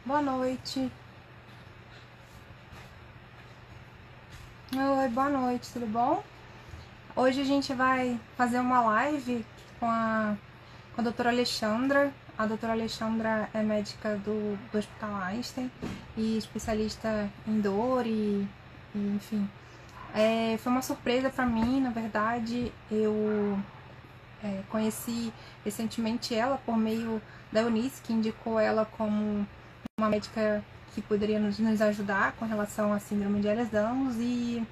Boa noite. Oi, boa noite, tudo bom? Hoje a gente vai fazer uma live com a doutora Alexandra. A doutora Alexandra é médica do Hospital Einstein e especialista em dor enfim. Foi uma surpresa para mim, na verdade. Eu conheci recentemente ela por meio da Eunice, que indicou ela como uma médica que poderia nos ajudar com relação à síndrome de Ehlers-Danlos e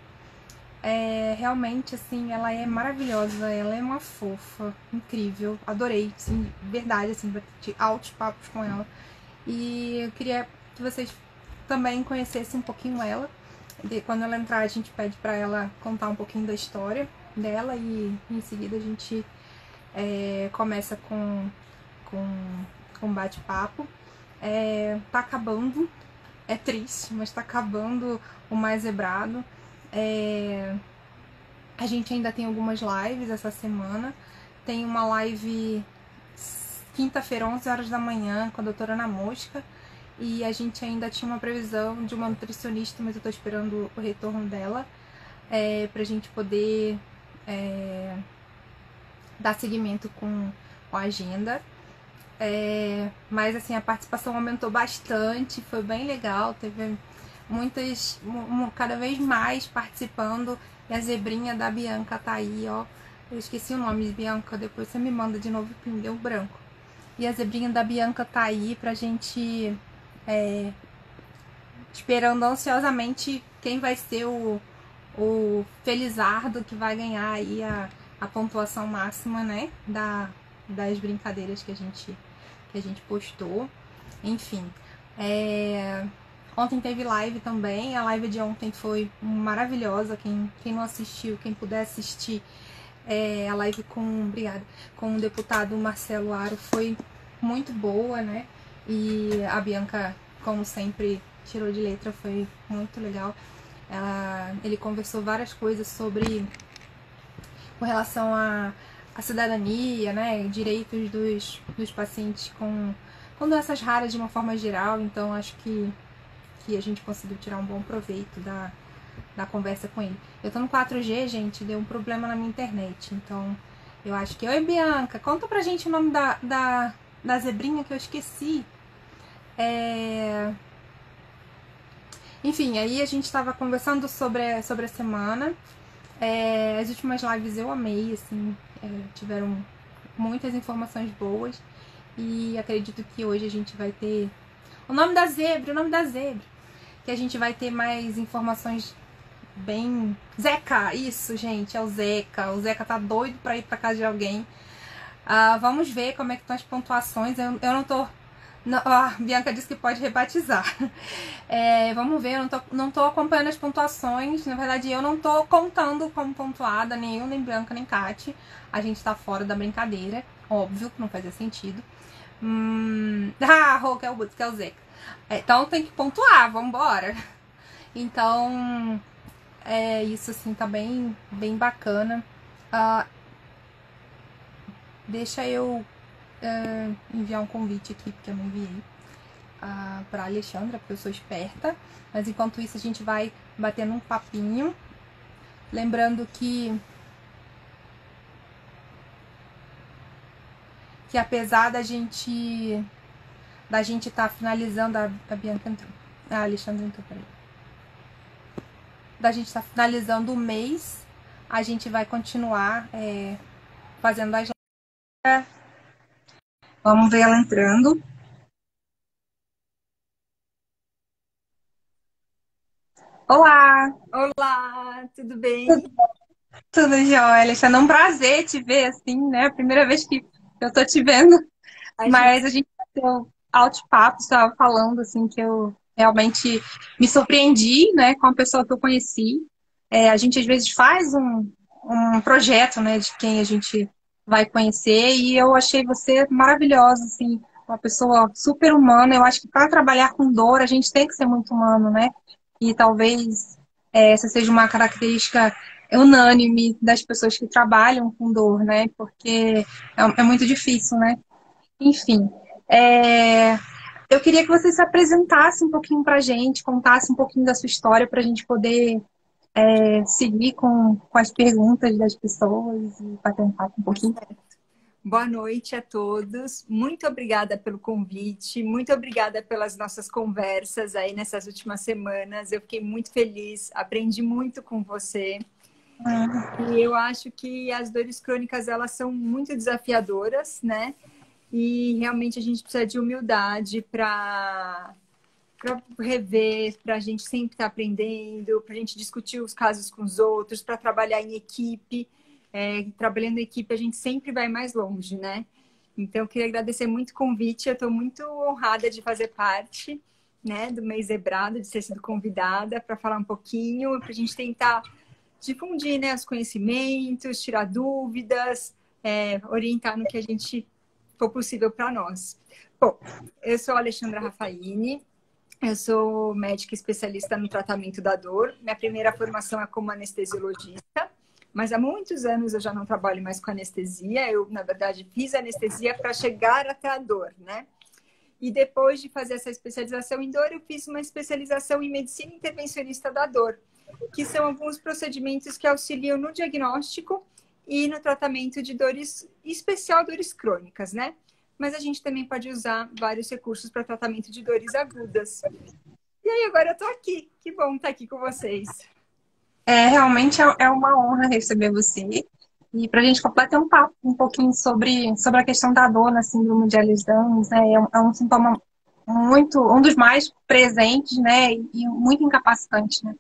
realmente, assim, ela é maravilhosa, ela é uma fofa, incrível, adorei, assim, verdade, assim, bati altos papos com ela. E eu queria que vocês também conhecessem um pouquinho ela. Quando ela entrar, a gente pede para ela contar um pouquinho da história dela e em seguida a gente começa com bate-papo. Tá acabando, é triste, mas tá acabando o Mais Zebrado. A gente ainda tem algumas lives essa semana. Tem uma live quinta-feira, 11 horas da manhã, com a doutora Ana Mosca. E a gente ainda tinha uma previsão de uma nutricionista, mas eu tô esperando o retorno dela, pra gente poder dar seguimento com a agenda. Mas assim, a participação aumentou bastante, foi bem legal, teve muitas, cada vez mais participando. E a zebrinha da Bianca tá aí, ó. Eu esqueci o nome de Bianca, depois você me manda de novo que me deu branco. E a zebrinha da Bianca tá aí pra gente esperando ansiosamente quem vai ser o Felizardo que vai ganhar aí a pontuação máxima, né? Das brincadeiras que a gente postou. Enfim. Ontem teve live também. A live de ontem foi maravilhosa. Quem não assistiu, quem puder assistir, a live com o deputado Marcelo Aro foi muito boa, né? E a Bianca, como sempre, tirou de letra, foi muito legal. Ele conversou várias coisas com relação à cidadania, né? Direitos dos pacientes com doenças raras de uma forma geral. Então acho que a gente conseguiu tirar um bom proveito da conversa com ele. Eu tô no 4G, gente, deu um problema na minha internet, então eu acho que... Oi, Bianca, conta pra gente o nome da zebrinha que eu esqueci. Enfim, aí a gente tava conversando sobre a semana. As últimas lives eu amei, assim, tiveram muitas informações boas e acredito que hoje a gente vai ter o nome da zebra, que a gente vai ter mais informações bem... Zeca, isso, gente, é o Zeca. O Zeca tá doido pra ir pra casa de alguém. Vamos ver como é que estão as pontuações. Eu não tô... Não, a Bianca disse que pode rebatizar. Vamos ver, eu não tô acompanhando as pontuações. Na verdade, eu não tô contando como pontuada, nem eu, nem Bianca, nem Kati. A gente tá fora da brincadeira. Óbvio que não fazia sentido. Rô, que é o Zeca. Então tem que pontuar, vambora. Então, isso assim, tá bem, bem bacana. Deixa eu enviar um convite aqui, porque eu não enviei pra Alexandra, porque eu sou esperta. Mas enquanto isso a gente vai batendo um papinho. Lembrando que apesar da gente tá finalizando, a Bianca entrou, a Alexandra entrou, peraí. Da gente tá finalizando o mês, a gente vai continuar fazendo as lives. Vamos ver ela entrando. Olá! Olá, tudo bem? Tudo jóia, Alexandre. É um prazer te ver, assim, né? A primeira vez que eu tô te vendo. A gente, Mas a gente bateu alto papo, estava falando, assim, que eu realmente me surpreendi, né, com a pessoa que eu conheci. A gente, às vezes, faz um projeto, né, de quem a gente vai conhecer e eu achei você maravilhosa, assim, uma pessoa super humana. Eu acho que para trabalhar com dor, a gente tem que ser muito humano, né? E talvez essa seja uma característica unânime das pessoas que trabalham com dor, né? Porque é muito difícil, né? Enfim, eu queria que você se apresentasse um pouquinho para a gente, contasse um pouquinho da sua história para a gente poder seguir com as perguntas das pessoas e bater um papo um pouquinho. Boa noite a todos. Muito obrigada pelo convite, muito obrigada pelas nossas conversas aí nessas últimas semanas. Eu fiquei muito feliz, aprendi muito com você. E eu acho que as dores crônicas, elas são muito desafiadoras, né? E realmente a gente precisa de humildade para rever, para a gente sempre estar aprendendo, para a gente discutir os casos com os outros, para trabalhar em equipe. Trabalhando em equipe, a gente sempre vai mais longe, né? Então, eu queria agradecer muito o convite. Eu estou muito honrada de fazer parte, né, do Mês Zebrado, de ter sido convidada para falar um pouquinho, para a gente tentar difundir, né, os conhecimentos, tirar dúvidas, orientar no que a gente for possível para nós. Bom, eu sou a Alexandra Raffaini, eu sou médica especialista no tratamento da dor. Minha primeira formação é como anestesiologista, mas há muitos anos eu já não trabalho mais com anestesia. Eu, na verdade, fiz anestesia para chegar até a dor, né? E depois de fazer essa especialização em dor, eu fiz uma especialização em medicina intervencionista da dor, que são alguns procedimentos que auxiliam no diagnóstico e no tratamento de dores, em especial dores crônicas, né? Mas a gente também pode usar vários recursos para tratamento de dores agudas. E aí, agora eu estou aqui. Que bom estar aqui com vocês. Realmente é uma honra receber você. E para a gente completar um papo um pouquinho sobre a questão da dor na síndrome de Ehlers-Danlos, né? É um sintoma um dos mais presentes, né? E muito incapacitante, né?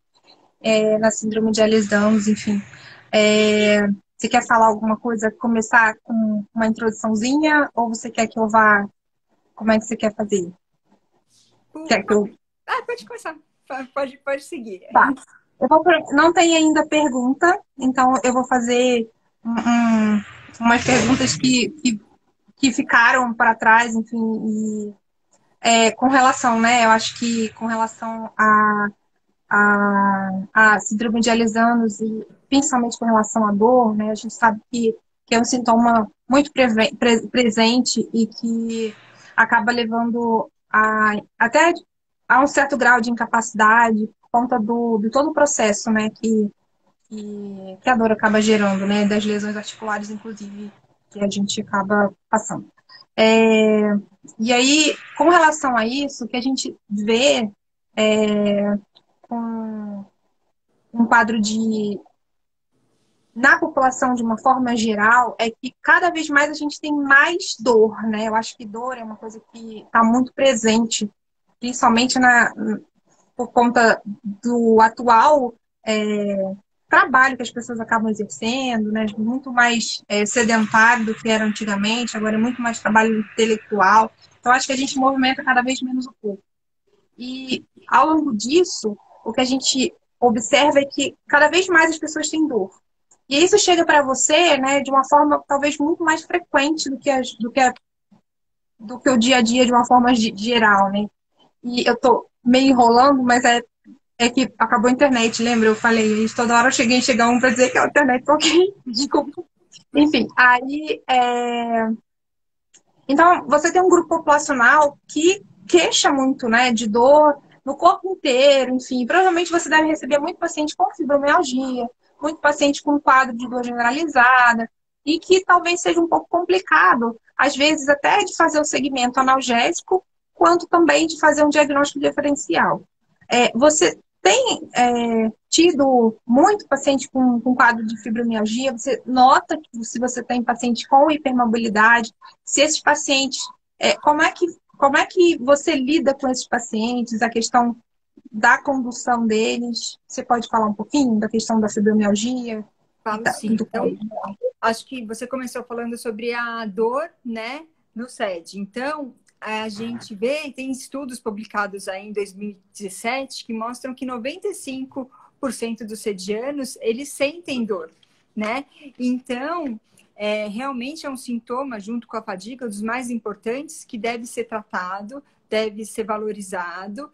Na síndrome de Ehlers-Danlos, enfim. Você quer falar alguma coisa, começar com uma introduçãozinha, ou você quer que eu vá? Como é que você quer fazer? Quer que eu... Pode começar. Pode seguir. Tá. Não tem ainda pergunta, então eu vou fazer umas perguntas que ficaram para trás, enfim, com relação, né? Eu acho que com relação a síndrome de Ehlers-Danlos e principalmente com relação à dor, né? A gente sabe que é um sintoma muito presente e que acaba levando até a um certo grau de incapacidade por conta de todo o processo, né? Que a dor acaba gerando, né? Das lesões articulares, inclusive, que a gente acaba passando. E aí, com relação a isso, o que a gente vê com um quadro na população de uma forma geral é que cada vez mais a gente tem mais dor, né? Eu acho que dor é uma coisa que está muito presente, principalmente por conta do atual trabalho que as pessoas acabam exercendo, né? Muito mais sedentário do que era antigamente, agora é muito mais trabalho intelectual. Então, acho que a gente movimenta cada vez menos o corpo. E, ao longo disso, o que a gente observa é que cada vez mais as pessoas têm dor. E isso chega para você, né, de uma forma talvez muito mais frequente do que o dia a dia de uma forma geral, né? E eu tô meio enrolando, mas é que acabou a internet, lembra? Eu falei isso, toda hora eu chega um para dizer que é a internet, ok, desculpa. Enfim, aí... Então, você tem um grupo populacional que queixa muito, né, de dor no corpo inteiro, enfim. Provavelmente você deve receber muito paciente com fibromialgia, muito paciente com quadro de dor generalizada, e que talvez seja um pouco complicado, às vezes até de fazer o segmento analgésico, quanto também de fazer um diagnóstico diferencial. Você tem tido muito paciente com quadro de fibromialgia? Você nota que se você tem paciente com hipermobilidade, se esses pacientes, como é que você lida com esses pacientes, a questão da condução deles? Você pode falar um pouquinho da questão da fibromialgia? Falo sim. Então, acho que você começou falando sobre a dor, né, no SED. Então, a gente vê, tem estudos publicados aí em 2017 que mostram que 95% dos sedianos, eles sentem dor, né? Então, realmente é um sintoma, junto com a fadiga, dos mais importantes, que deve ser tratado, deve ser valorizado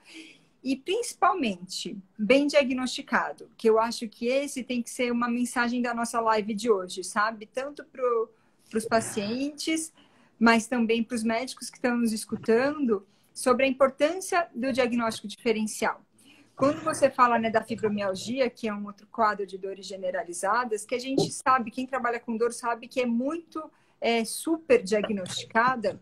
e, principalmente, bem diagnosticado, que eu acho que esse tem que ser uma mensagem da nossa live de hoje, sabe? Tanto para os pacientes, mas também para os médicos que estão nos escutando, sobre a importância do diagnóstico diferencial. Quando você fala, né, da fibromialgia, que é um outro quadro de dores generalizadas, que a gente sabe, quem trabalha com dor sabe que é muito super diagnosticada,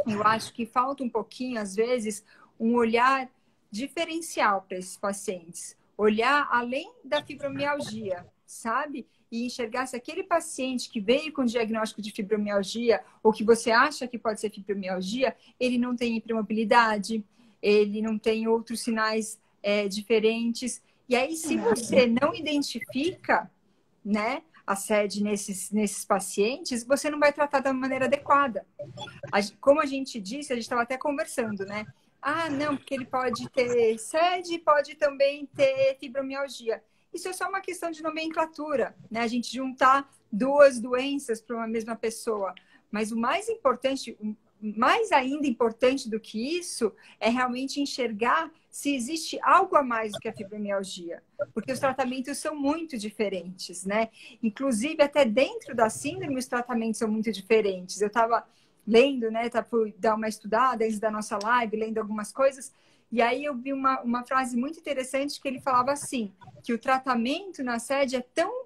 eu acho que falta um pouquinho, às vezes, um olhar diferencial para esses pacientes. Olhar além da fibromialgia, sabe? E enxergar se aquele paciente que veio com diagnóstico de fibromialgia, ou que você acha que pode ser fibromialgia, ele não tem hipermobilidade, ele não tem outros sinais diferentes. E aí, se você não identifica, né, a SED nesses pacientes, você não vai tratar da maneira adequada. Como a gente disse, a gente estava até conversando, né? Ah, não, porque ele pode ter SED e pode também ter fibromialgia. Isso é só uma questão de nomenclatura, né? A gente juntar duas doenças para uma mesma pessoa. Mas o mais importante, mais ainda importante do que isso, é realmente enxergar se existe algo a mais do que a fibromialgia. Porque os tratamentos são muito diferentes, né? Inclusive, até dentro da síndrome, os tratamentos são muito diferentes. Eu estava lendo, né? Fui dar uma estudada antes da nossa live, lendo algumas coisas. E aí eu vi uma frase muito interessante que ele falava assim, que o tratamento na SED é tão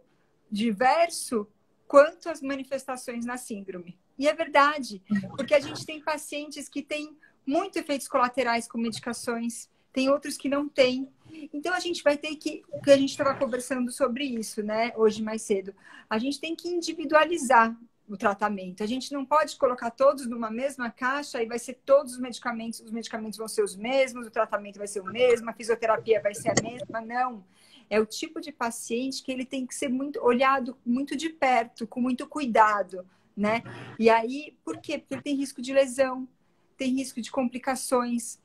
diverso quanto as manifestações na síndrome. E é verdade, porque a gente tem pacientes que têm muitos efeitos colaterais com medicações, tem outros que não têm. Então a gente vai ter que a gente estava conversando sobre isso, né, hoje mais cedo, a gente tem que individualizar o tratamento. A gente não pode colocar todos numa mesma caixa e vai ser todos os medicamentos vão ser os mesmos, o tratamento vai ser o mesmo, a fisioterapia vai ser a mesma, não. É o tipo de paciente que ele tem que ser olhado muito de perto, com muito cuidado, né? E aí, por quê? Porque ele tem risco de lesão, tem risco de complicações,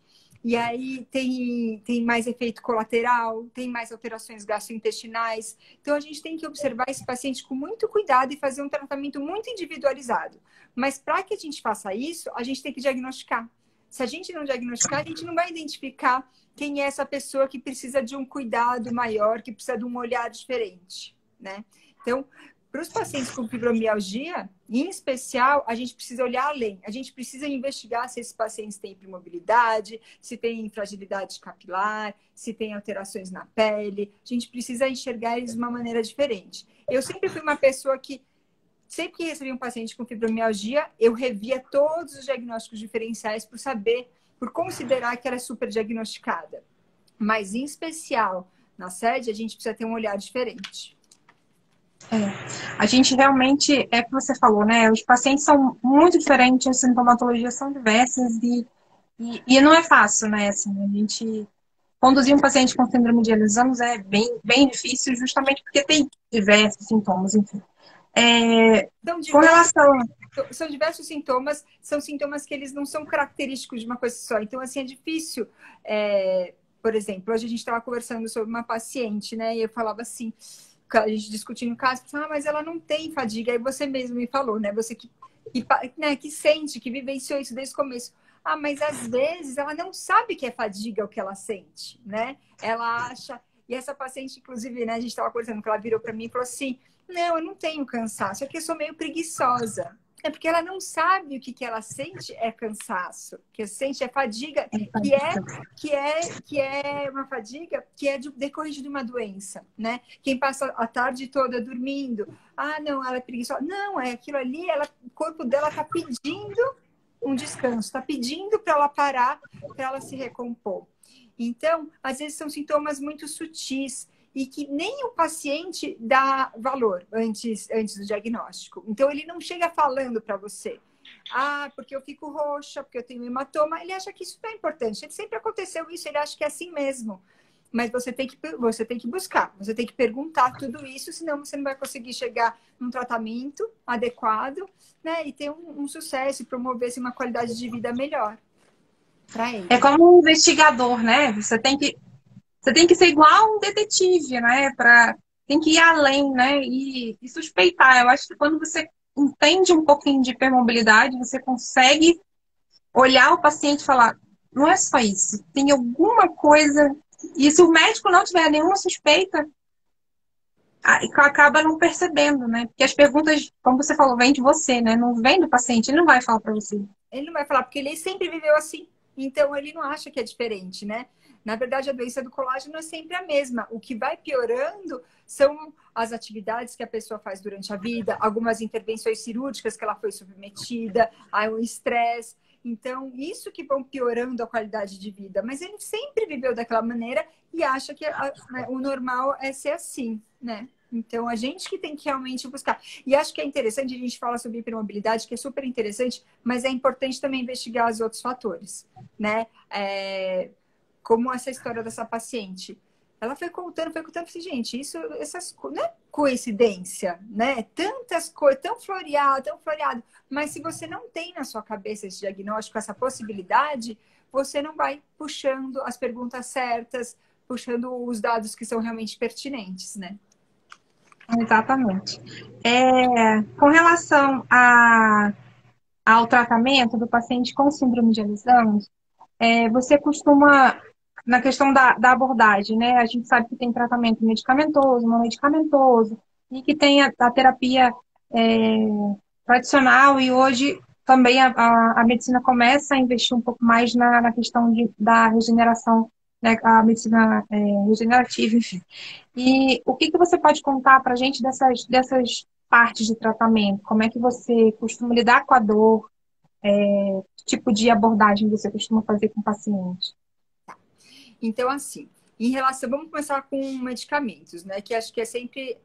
e aí tem mais efeito colateral, tem mais alterações gastrointestinais. Então, a gente tem que observar esse paciente com muito cuidado e fazer um tratamento muito individualizado. Mas para que a gente faça isso, a gente tem que diagnosticar. Se a gente não diagnosticar, a gente não vai identificar quem é essa pessoa que precisa de um cuidado maior, que precisa de um olhar diferente, né? Então, para os pacientes com fibromialgia, em especial, a gente precisa olhar além. A gente precisa investigar se esses pacientes têm hipermobilidade, se tem fragilidade capilar, se tem alterações na pele. A gente precisa enxergar eles de uma maneira diferente. Eu sempre fui uma pessoa que, sempre que recebia um paciente com fibromialgia, eu revia todos os diagnósticos diferenciais por saber, por considerar que ela é super diagnosticada. Mas, em especial, na SED, a gente precisa ter um olhar diferente. A gente realmente, é o que você falou, né? Os pacientes são muito diferentes, as sintomatologias são diversas e não é fácil, né? Assim, a gente conduzir um paciente com síndrome de Ehlers-Danlos é bem difícil, justamente porque tem diversos sintomas, enfim. Com relação... São diversos sintomas, são sintomas que eles não são característicos de uma coisa só. Então, assim, é difícil... Por exemplo, hoje a gente estava conversando sobre uma paciente, né? E eu falava assim... A gente discutindo o caso, mas ela não tem fadiga. Aí você mesmo me falou, né? Você que sente, que vivenciou isso desde o começo. Mas às vezes ela não sabe que é fadiga o que ela sente, né? Ela acha... E essa paciente, inclusive, né? A gente estava conversando, que ela virou para mim e falou assim, não, eu não tenho cansaço, é que eu sou meio preguiçosa. É porque ela não sabe o que ela sente é cansaço, o que sente é fadiga, que é uma fadiga que é decorrente de uma doença, né? Quem passa a tarde toda dormindo, não, ela é preguiçosa. Não, é aquilo ali, o corpo dela está pedindo um descanso, está pedindo para ela parar, para ela se recompor. Então, às vezes são sintomas muito sutis, e que nem o paciente dá valor antes do diagnóstico. Então, ele não chega falando para você, porque eu fico roxa, porque eu tenho hematoma. Ele acha que isso não é importante. Ele sempre aconteceu isso, ele acha que é assim mesmo. Mas você tem que buscar, você tem que perguntar tudo isso, senão você não vai conseguir chegar num tratamento adequado, né? E ter um sucesso e promover uma qualidade de vida melhor para ele. É como um investigador, né? Você tem que ser igual um detetive, né? Tem que ir além, né? E suspeitar. Eu acho que quando você entende um pouquinho de hipermobilidade, você consegue olhar o paciente e falar, não é só isso, tem alguma coisa. E se o médico não tiver nenhuma suspeita, acaba não percebendo, né? Porque as perguntas, como você falou, vêm de você, né? Não vem do paciente, ele não vai falar para você. Ele não vai falar, porque ele sempre viveu assim. Então, ele não acha que é diferente, né? Na verdade, a doença do colágeno é sempre a mesma. O que vai piorando são as atividades que a pessoa faz durante a vida, algumas intervenções cirúrgicas que ela foi submetida, aí o estresse. Então, isso que vão piorando a qualidade de vida. Mas ele sempre viveu daquela maneira e acha que o normal é ser assim, né? Então, a gente que tem que realmente buscar. E acho que é interessante, a gente fala sobre hipermobilidade, que é super interessante, mas é importante também investigar os outros fatores, né? Como essa história dessa paciente. Ela foi contando, assim, gente, essas não é coincidência, né? Tantas coisas, tão floreado, tão floreado. Mas se você não tem na sua cabeça esse diagnóstico, essa possibilidade, você não vai puxando as perguntas certas, puxando os dados que são realmente pertinentes, né? Exatamente. Com relação ao tratamento do paciente com síndrome de Alessandro, você costuma, na questão da abordagem, né? A gente sabe que tem tratamento medicamentoso, não medicamentoso, e que tem a terapia tradicional, e hoje também a medicina começa a investir um pouco mais na questão da regeneração, né? A medicina regenerativa, enfim. E o que você pode contar para a gente dessas partes de tratamento? Como é que você costuma lidar com a dor? Que tipo de abordagem você costuma fazer com o paciente? Então, assim, em relação, vamos começar com medicamentos, né? Que acho que é sempre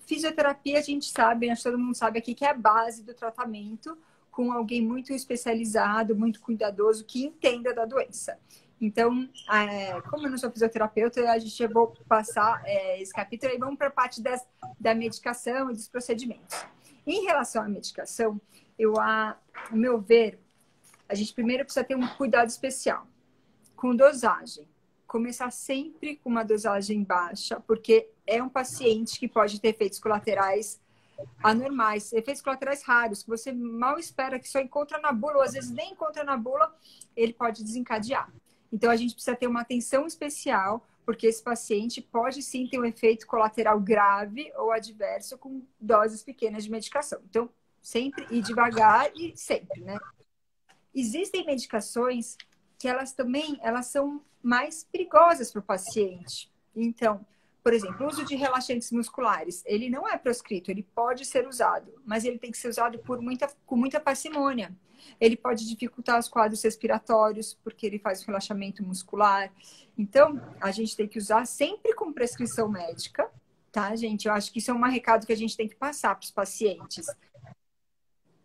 fisioterapia, a gente sabe, acho que todo mundo sabe aqui que é a base do tratamento com alguém muito especializado, muito cuidadoso, que entenda da doença. Então, como eu não sou fisioterapeuta, a gente vou passar esse capítulo e vamos para a parte da medicação e dos procedimentos. Em relação à medicação, ao meu ver, a gente primeiro precisa ter um cuidado especial com dosagem. Começar sempre com uma dosagem baixa, porque é um paciente que pode ter efeitos colaterais anormais, efeitos colaterais raros, que você mal espera, que só encontra na bula, ou às vezes nem encontra na bula, ele pode desencadear. Então, a gente precisa ter uma atenção especial, porque esse paciente pode sim ter um efeito colateral grave ou adverso com doses pequenas de medicação. Então, sempre ir devagar e sempre, né? Existem medicações que elas são mais perigosas para o paciente. Então, por exemplo, o uso de relaxantes musculares, ele não é proscrito, ele pode ser usado, mas ele tem que ser usado com muita parcimônia. Ele pode dificultar os quadros respiratórios, porque ele faz o relaxamento muscular. Então, a gente tem que usar sempre com prescrição médica, tá, gente? Eu acho que isso é um recado que a gente tem que passar para os pacientes,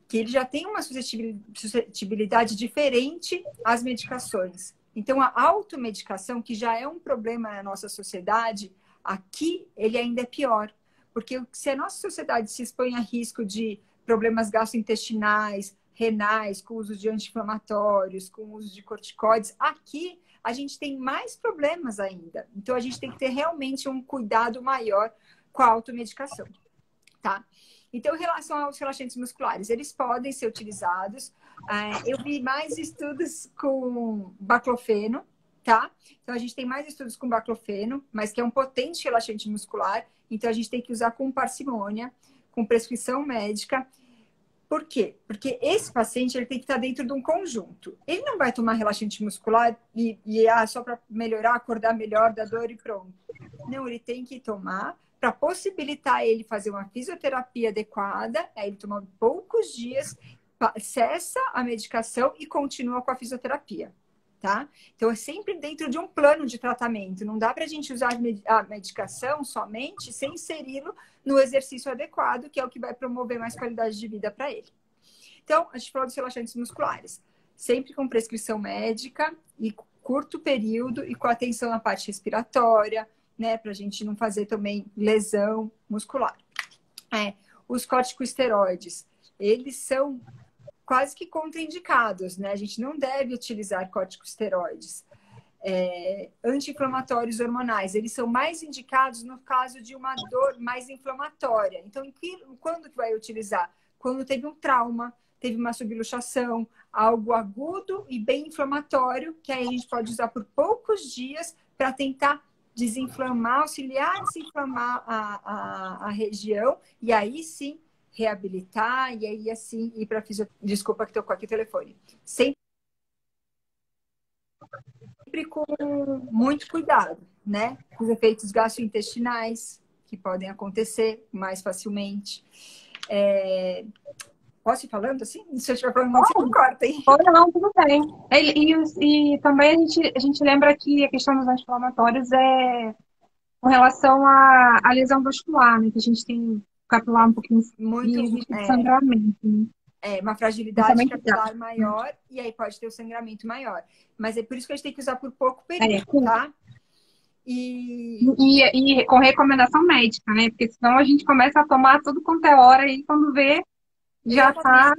que ele já tem uma suscetibilidade diferente às medicações. Então, a automedicação, que já é um problema na nossa sociedade, aqui ele ainda é pior. Porque se a nossa sociedade se expõe a risco de problemas gastrointestinais, renais, com o uso de anti-inflamatórios, com o uso de corticoides, aqui a gente tem mais problemas ainda. Então, a gente tem que ter realmente um cuidado maior com a automedicação, tá? Então, em relação aos relaxantes musculares, eles podem ser utilizados. Eu vi mais estudos com baclofeno, tá? Então, a gente tem mais estudos com baclofeno, mas que é um potente relaxante muscular. Então, a gente tem que usar com parcimônia, com prescrição médica. Por quê? Porque esse paciente ele tem que estar dentro de um conjunto. Ele não vai tomar relaxante muscular só para melhorar, acordar melhor da dor e pronto. Não, ele tem que tomar para possibilitar ele fazer uma fisioterapia adequada, aí ele toma poucos dias, cessa a medicação e continua com a fisioterapia, tá? Então, é sempre dentro de um plano de tratamento. Não dá para a gente usar a medicação somente sem inseri-lo no exercício adequado, que é o que vai promover mais qualidade de vida para ele. Então, a gente falou dos relaxantes musculares. Sempre com prescrição médica e curto período e com atenção na parte respiratória, né? Para a gente não fazer também lesão muscular. Os corticosteroides, eles são quase que contraindicados, né? A gente não deve utilizar corticosteroides. Anti-inflamatórios hormonais, eles são mais indicados no caso de uma dor mais inflamatória. Então, quando que vai utilizar? Quando teve um trauma, teve uma subluxação, algo agudo e bem inflamatório, que aí a gente pode usar por poucos dias para tentar desinflamar, auxiliar a desinflamar a região, e aí sim reabilitar, e aí assim ir para fisioterapia. Desculpa que tocou aqui o telefone. Sempre sempre com muito cuidado, né? Os efeitos gastrointestinais que podem acontecer mais facilmente. Posso ir falando assim? Se eu estiver falando muito, você não corta, hein? Ou não, tudo bem. E também a gente lembra que a questão dos anti-inflamatórios é com relação à lesão vascular, né? Que a gente tem capilar um pouquinho Muito, e risco de sangramento, né? uma fragilidade Principalmente capilar maior e aí pode ter o sangramento maior. Mas é por isso que a gente tem que usar por pouco período, tá? E com recomendação médica, né? Porque senão a gente começa a tomar tudo quanto é hora e quando vê, já tá.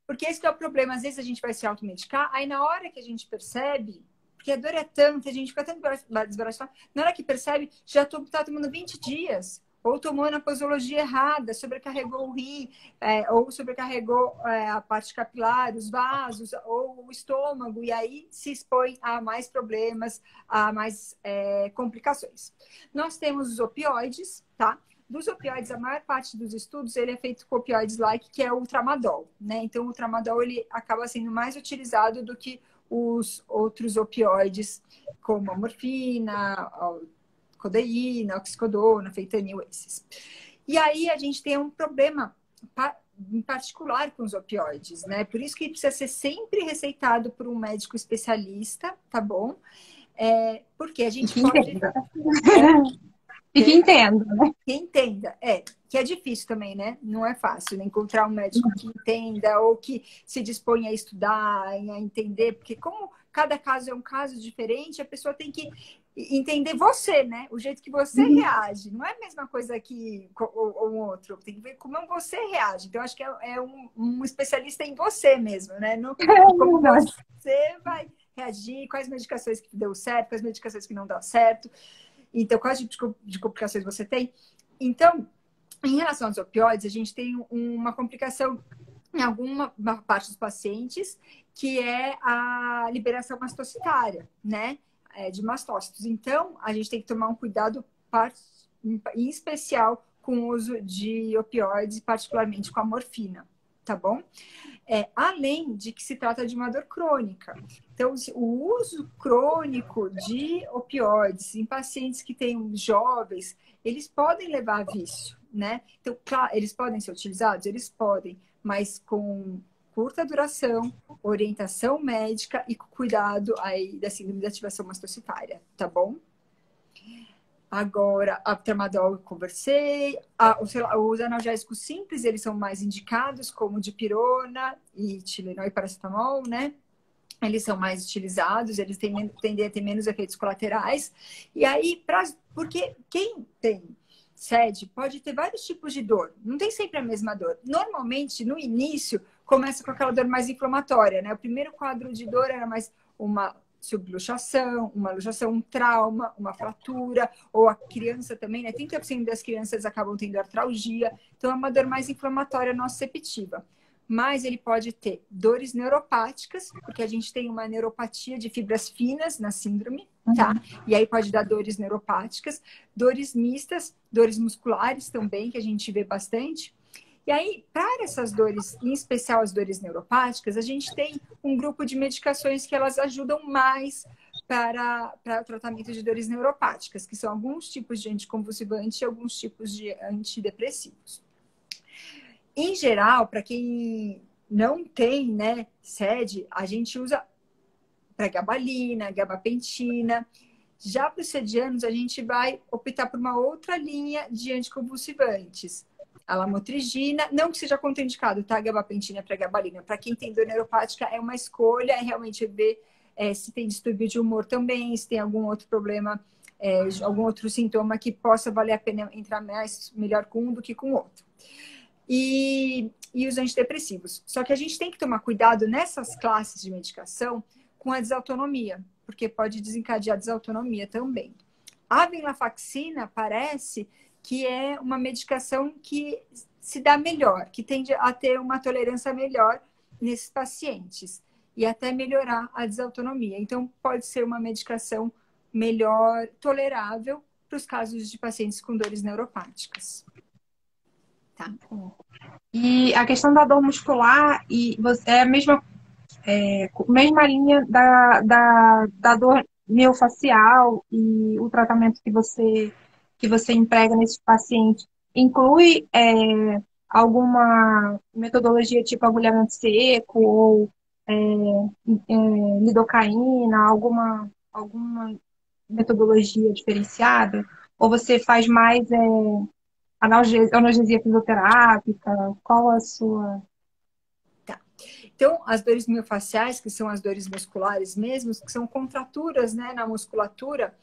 Porque esse que é o problema. Às vezes a gente vai se automedicar, aí na hora que a gente percebe, porque a dor é tanta, a gente fica tão desbaratada, na hora que percebe, já tá tomando 20 dias. Ou tomou na posologia errada, sobrecarregou o rim, ou sobrecarregou a parte capilar, os vasos, ou o estômago, e aí se expõe a mais problemas, a mais complicações. Nós temos os opioides, tá? Dos opioides, a maior parte dos estudos, ele é feito com opioides-like, que é o tramadol, né? Então, o tramadol, ele acaba sendo mais utilizado do que os outros opioides, como a morfina, a codeína, oxicodona, fentanil, esses. E aí, a gente tem um problema em particular com os opioides, né? Por isso que precisa ser sempre receitado por um médico especialista, tá bom? Porque a gente pode... E que entenda, né? Que entenda, que é difícil também, né? Não é fácil, né? Encontrar um médico que entenda ou que se disponha a estudar, a entender, porque como cada caso é um caso diferente, a pessoa tem que entender você, né? O jeito que você reage. Não é a mesma coisa que um outro. Tem que ver como você reage. Então, acho que é um especialista em você mesmo, né? No, como você vai reagir, quais medicações que deu certo, quais medicações que não dão certo. Então, quais tipos de complicações você tem? Então, em relação aos opioides, a gente tem uma complicação em alguma parte dos pacientes, que é a liberação mastocitária, né? De mastócitos. Então, a gente tem que tomar um cuidado em especial com o uso de opioides, particularmente com a morfina, tá bom? Além de que se trata de uma dor crônica. Então, o uso crônico de opioides em pacientes que têm jovens, eles podem levar a vício, né? Então, claro, eles podem ser utilizados? Eles podem, mas com curta duração, orientação médica e cuidado aí da síndrome de ativação mastocitária, tá bom? Agora, a tramadol eu conversei. Os analgésicos simples, eles são mais indicados, como dipirona e Tilenol e paracetamol, né? Eles são mais utilizados, eles tendem a ter menos efeitos colaterais. E aí, porque quem tem SED pode ter vários tipos de dor. Não tem sempre a mesma dor. Normalmente, no início, começa com aquela dor mais inflamatória, né? O primeiro quadro de dor era mais uma subluxação, uma luxação, um trauma, uma fratura, ou a criança também, né? 30% das crianças acabam tendo artralgia, então é uma dor mais inflamatória nociceptiva. Mas ele pode ter dores neuropáticas, porque a gente tem uma neuropatia de fibras finas na síndrome, tá? E aí pode dar dores neuropáticas, dores mistas, dores musculares também, que a gente vê bastante. E aí, para essas dores, em especial as dores neuropáticas, a gente tem um grupo de medicações que elas ajudam mais para o tratamento de dores neuropáticas, que são alguns tipos de anticonvulsivante e alguns tipos de antidepressivos. Em geral, para quem não tem, né, SED, a gente usa pregabalina, gabapentina. Já para os sedianos, a gente vai optar por uma outra linha de anticonvulsivantes. A lamotrigina, não que seja contraindicado, tá? Gabapentina, pregabalina. Para quem tem dor neuropática, é uma escolha, é realmente ver se tem distúrbio de humor também, se tem algum outro problema, algum outro sintoma que possa valer a pena entrar melhor com um do que com o outro. E os antidepressivos. Só que a gente tem que tomar cuidado nessas classes de medicação com a desautonomia, porque pode desencadear desautonomia também. A venlafaxina parece que é uma medicação que se dá melhor, que tende a ter uma tolerância melhor nesses pacientes e até melhorar a desautonomia. Então, pode ser uma medicação melhor tolerável para os casos de pacientes com dores neuropáticas. Tá. E a questão da dor muscular é a mesma mesma linha da dor miofascial e o tratamento que você emprega nesses pacientes, inclui alguma metodologia tipo agulhamento seco ou lidocaína, alguma metodologia diferenciada? Ou você faz mais analgesia fisioterápica? Qual a sua... Então, as dores miofasciais, que são as dores musculares mesmo, que são contraturas, né, na musculatura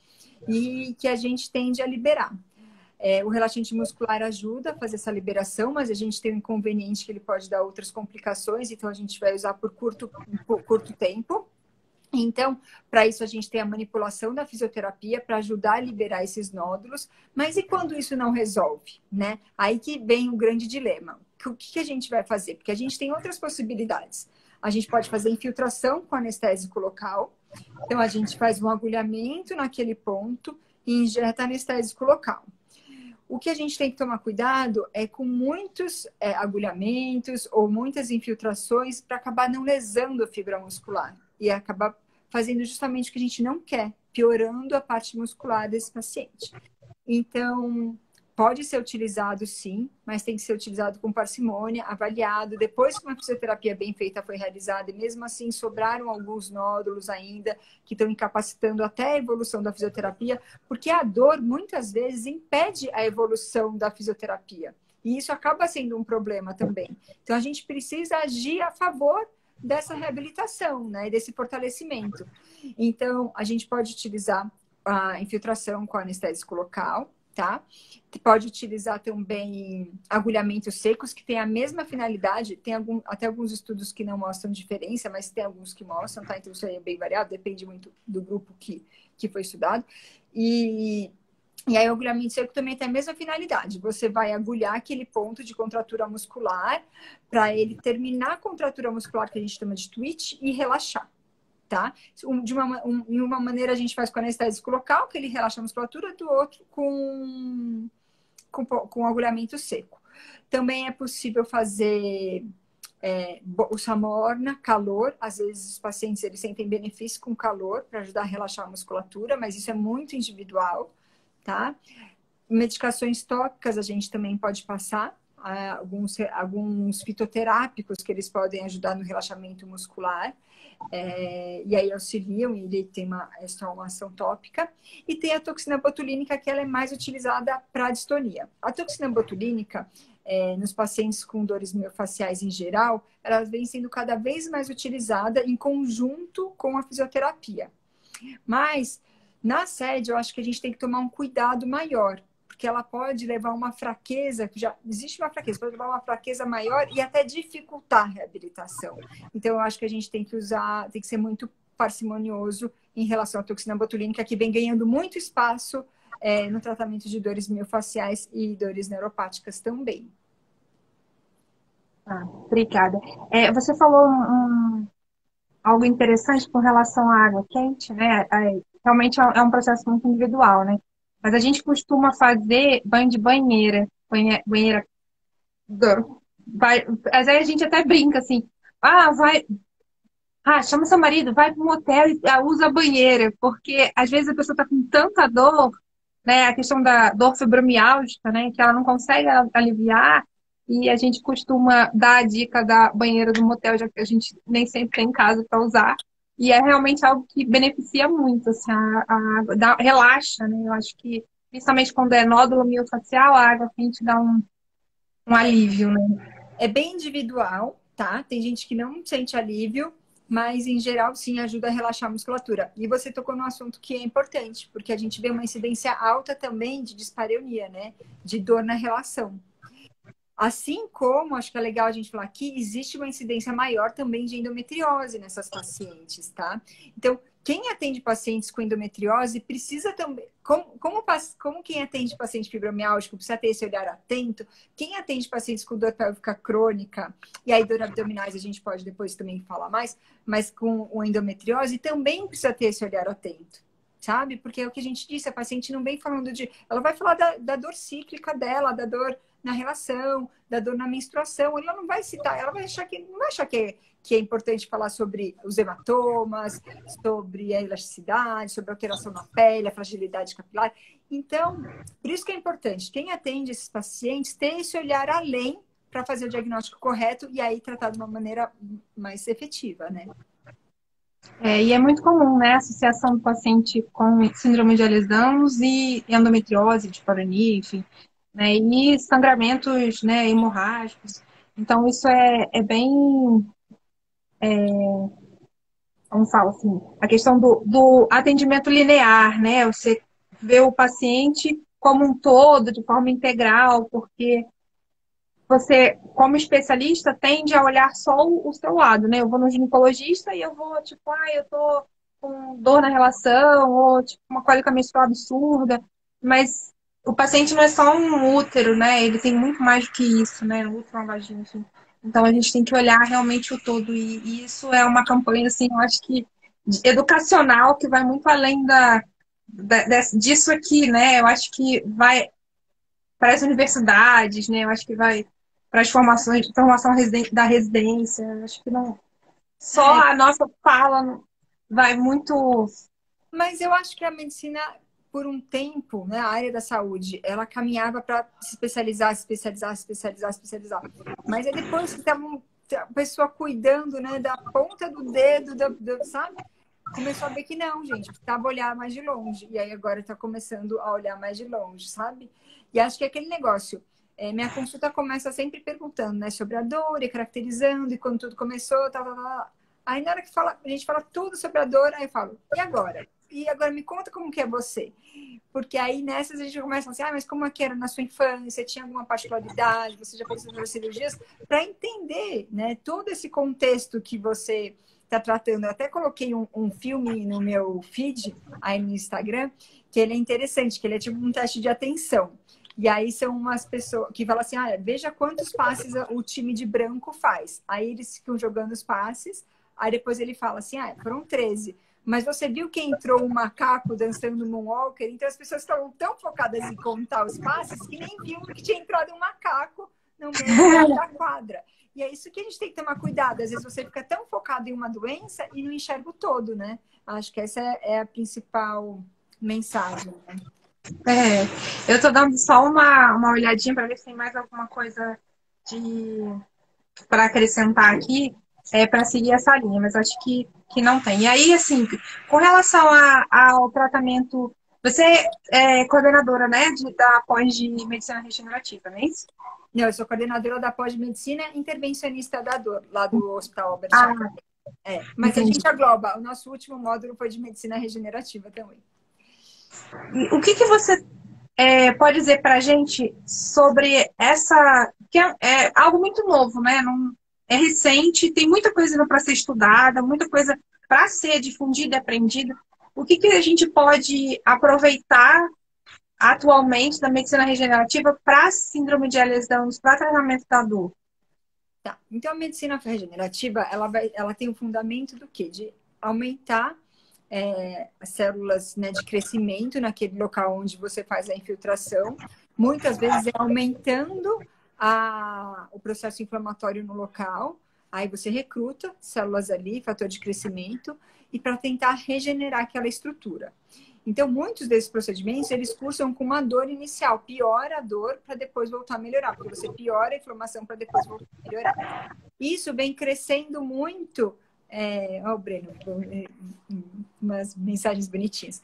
e que a gente tende a liberar. O relaxante muscular ajuda a fazer essa liberação, mas a gente tem um inconveniente que ele pode dar outras complicações, então a gente vai usar por curto tempo. Então, para isso a gente tem a manipulação da fisioterapia para ajudar a liberar esses nódulos. Mas e quando isso não resolve, né? Aí que vem o grande dilema. O que a gente vai fazer? Porque a gente tem outras possibilidades. A gente pode fazer infiltração com anestésico local. Então, a gente faz um agulhamento naquele ponto e injeta anestésico local. O que a gente tem que tomar cuidado é com muitos agulhamentos ou muitas infiltrações para acabar não lesando a fibra muscular e acabar fazendo justamente o que a gente não quer, piorando a parte muscular desse paciente. Então, pode ser utilizado sim, mas tem que ser utilizado com parcimônia, avaliado. Depois que uma fisioterapia bem feita foi realizada, e mesmo assim sobraram alguns nódulos ainda, que estão incapacitando até a evolução da fisioterapia, porque a dor, muitas vezes, impede a evolução da fisioterapia. E isso acaba sendo um problema também. Então, a gente precisa agir a favor dessa reabilitação, né, desse fortalecimento. Então, a gente pode utilizar a infiltração com anestésico local, tá? Pode utilizar também agulhamentos secos, que tem a mesma finalidade. Tem até alguns estudos que não mostram diferença, mas tem alguns que mostram, tá? Então, isso aí é bem variado, depende muito do grupo que foi estudado. E aí o agulhamento seco também tem a mesma finalidade. Você vai agulhar aquele ponto de contratura muscular para ele terminar a contratura muscular que a gente chama de twitch e relaxar, tá? Em uma maneira a gente faz com anestésico local, que ele relaxa a musculatura, do outro com agulhamento seco. Também é possível fazer o samorna, calor. Às vezes os pacientes eles sentem benefício com calor para ajudar a relaxar a musculatura, mas isso é muito individual. Tá? Medicações tópicas a gente também pode passar, alguns fitoterápicos que eles podem ajudar no relaxamento muscular, e aí auxiliam, e ele tem uma ação tópica. E tem a toxina botulínica, que ela é mais utilizada para distonia. A toxina botulínica, nos pacientes com dores miofasciais em geral, ela vem sendo cada vez mais utilizada em conjunto com a fisioterapia. Mas na sede, eu acho que a gente tem que tomar um cuidado maior, porque ela pode levar uma fraqueza, que já existe uma fraqueza, pode levar uma fraqueza maior e até dificultar a reabilitação. Então, eu acho que a gente tem que ser muito parcimonioso em relação à toxina botulínica, que vem ganhando muito espaço no tratamento de dores miofasciais e dores neuropáticas também. Obrigada. Você falou algo interessante com relação à água quente, né? Realmente é um processo muito individual, né? Mas a gente costuma fazer banho de banheira. Banheira. Às vezes a gente até brinca assim. Chama seu marido, vai para um motel e usa a banheira. Porque às vezes a pessoa está com tanta dor, né? A questão da dor fibromialgica, né? Que ela não consegue aliviar. E a gente costuma dar a dica da banheira do motel, já que a gente nem sempre tem em casa para usar. E é realmente algo que beneficia muito, assim, a água relaxa, né? Eu acho que, principalmente quando é nódulo miofascial, a água quente dá um alívio, né? É bem individual, tá? Tem gente que não sente alívio, mas em geral sim ajuda a relaxar a musculatura. E você tocou num assunto que é importante, porque a gente vê uma incidência alta também de dispareunia, né? De dor na relação. Assim como, acho que é legal a gente falar aqui, existe uma incidência maior também de endometriose nessas pacientes, tá? Então, quem atende pacientes com endometriose precisa também, como quem atende paciente fibromialgico precisa ter esse olhar atento, quem atende pacientes com dor pélvica crônica, e aí dor abdominais a gente pode depois também falar mais, mas com o endometriose também precisa ter esse olhar atento. sabe? Porque é o que a gente disse, a paciente não vem falando de... Ela vai falar da dor cíclica dela, da dor na relação, da dor na menstruação. Ela não vai citar, ela vai achar que... Não vai achar que é importante falar sobre os hematomas, sobre a elasticidade, sobre a alteração na pele, a fragilidade capilar. Então, por isso que é importante, quem atende esses pacientes ter esse olhar além para fazer o diagnóstico correto e aí tratar de uma maneira mais efetiva, né? E é muito comum, né, a associação do paciente com síndrome de Ehlers-Danlos e endometriose, dispareunia, enfim, né, e sangramentos, né, hemorrágicos. Então, isso é bem, como fala assim, a questão do atendimento linear, né, você vê o paciente como um todo, de forma integral, porque você, como especialista, tende a olhar só o seu lado, né? Eu vou no ginecologista e eu vou, tipo, eu tô com dor na relação, ou tipo, uma cólica menstrual absurda, mas o paciente não é só um útero, né? Ele tem muito mais do que isso, né? Um útero, uma vagina, enfim. Então a gente tem que olhar realmente o todo, e isso é uma campanha, assim, eu acho que educacional, que vai muito além disso aqui, né? Eu acho que vai para as universidades, né? Eu acho que vai para as formações, formação da residência. Eu acho que não. Só a nossa fala vai muito. Mas eu acho que a medicina, por um tempo, né, a área da saúde, ela caminhava para se especializar, se especializar, se especializar, se especializar. Mas aí depois que estava a pessoa cuidando, né, da ponta do dedo, sabe? Começou a ver que não, gente, precisava olhar mais de longe. E aí agora está começando a olhar mais de longe, sabe? E acho que é aquele negócio. Minha consulta começa sempre perguntando, né, sobre a dor e caracterizando, e quando tudo começou, tal. Aí na hora que a gente fala tudo sobre a dor, aí eu falo, e agora? E agora me conta como que é você. Porque aí nessas a gente começa assim, mas como é que era na sua infância? Tinha alguma particularidade? Você já fez essas cirurgias? Para entender, né, todo esse contexto que você está tratando. Eu até coloquei um filme no meu feed, aí no Instagram, que ele é interessante, que ele é tipo um teste de atenção. E aí são umas pessoas que falam assim, veja quantos passes o time de branco faz. Aí eles ficam jogando os passes, aí depois ele fala assim, foram 13. Mas você viu que entrou um macaco dançando Moonwalker? Então as pessoas estavam tão focadas em contar os passes que nem viam que tinha entrado um macaco no meio da quadra. E é isso que a gente tem que tomar cuidado. Às vezes você fica tão focado em uma doença e não enxerga o todo, né? Acho que essa é a principal mensagem, né? Eu tô dando só uma olhadinha para ver se tem mais alguma coisa para acrescentar aqui, para seguir essa linha, mas acho que não tem. E aí, assim, com relação ao tratamento, você é coordenadora, né, da pós de medicina regenerativa, não é isso? Não, eu sou coordenadora da pós-medicina intervencionista da dor, lá do Hospital Albert Einstein. Mas entendi. A gente agloba. O nosso último módulo foi de medicina regenerativa também. E o que você pode dizer para a gente sobre essa... que é algo muito novo, né? É recente, tem muita coisa para ser estudada, muita coisa para ser difundida e aprendida. O que a gente pode aproveitar atualmente da medicina regenerativa para síndrome de Ehlers-Danlos, para tratamento da dor? Tá. Então, a medicina regenerativa, ela tem o fundamento do quê? De aumentar as células, né, de crescimento naquele local onde você faz a infiltração. Muitas vezes é aumentando o processo inflamatório no local. Aí você recruta células ali, fator de crescimento, e para tentar regenerar aquela estrutura. Então, muitos desses procedimentos, eles cursam com uma dor inicial. Piora a dor para depois voltar a melhorar. Porque você piora a inflamação para depois voltar a melhorar. Isso vem crescendo muito. Ó, Breno, umas mensagens bonitinhas.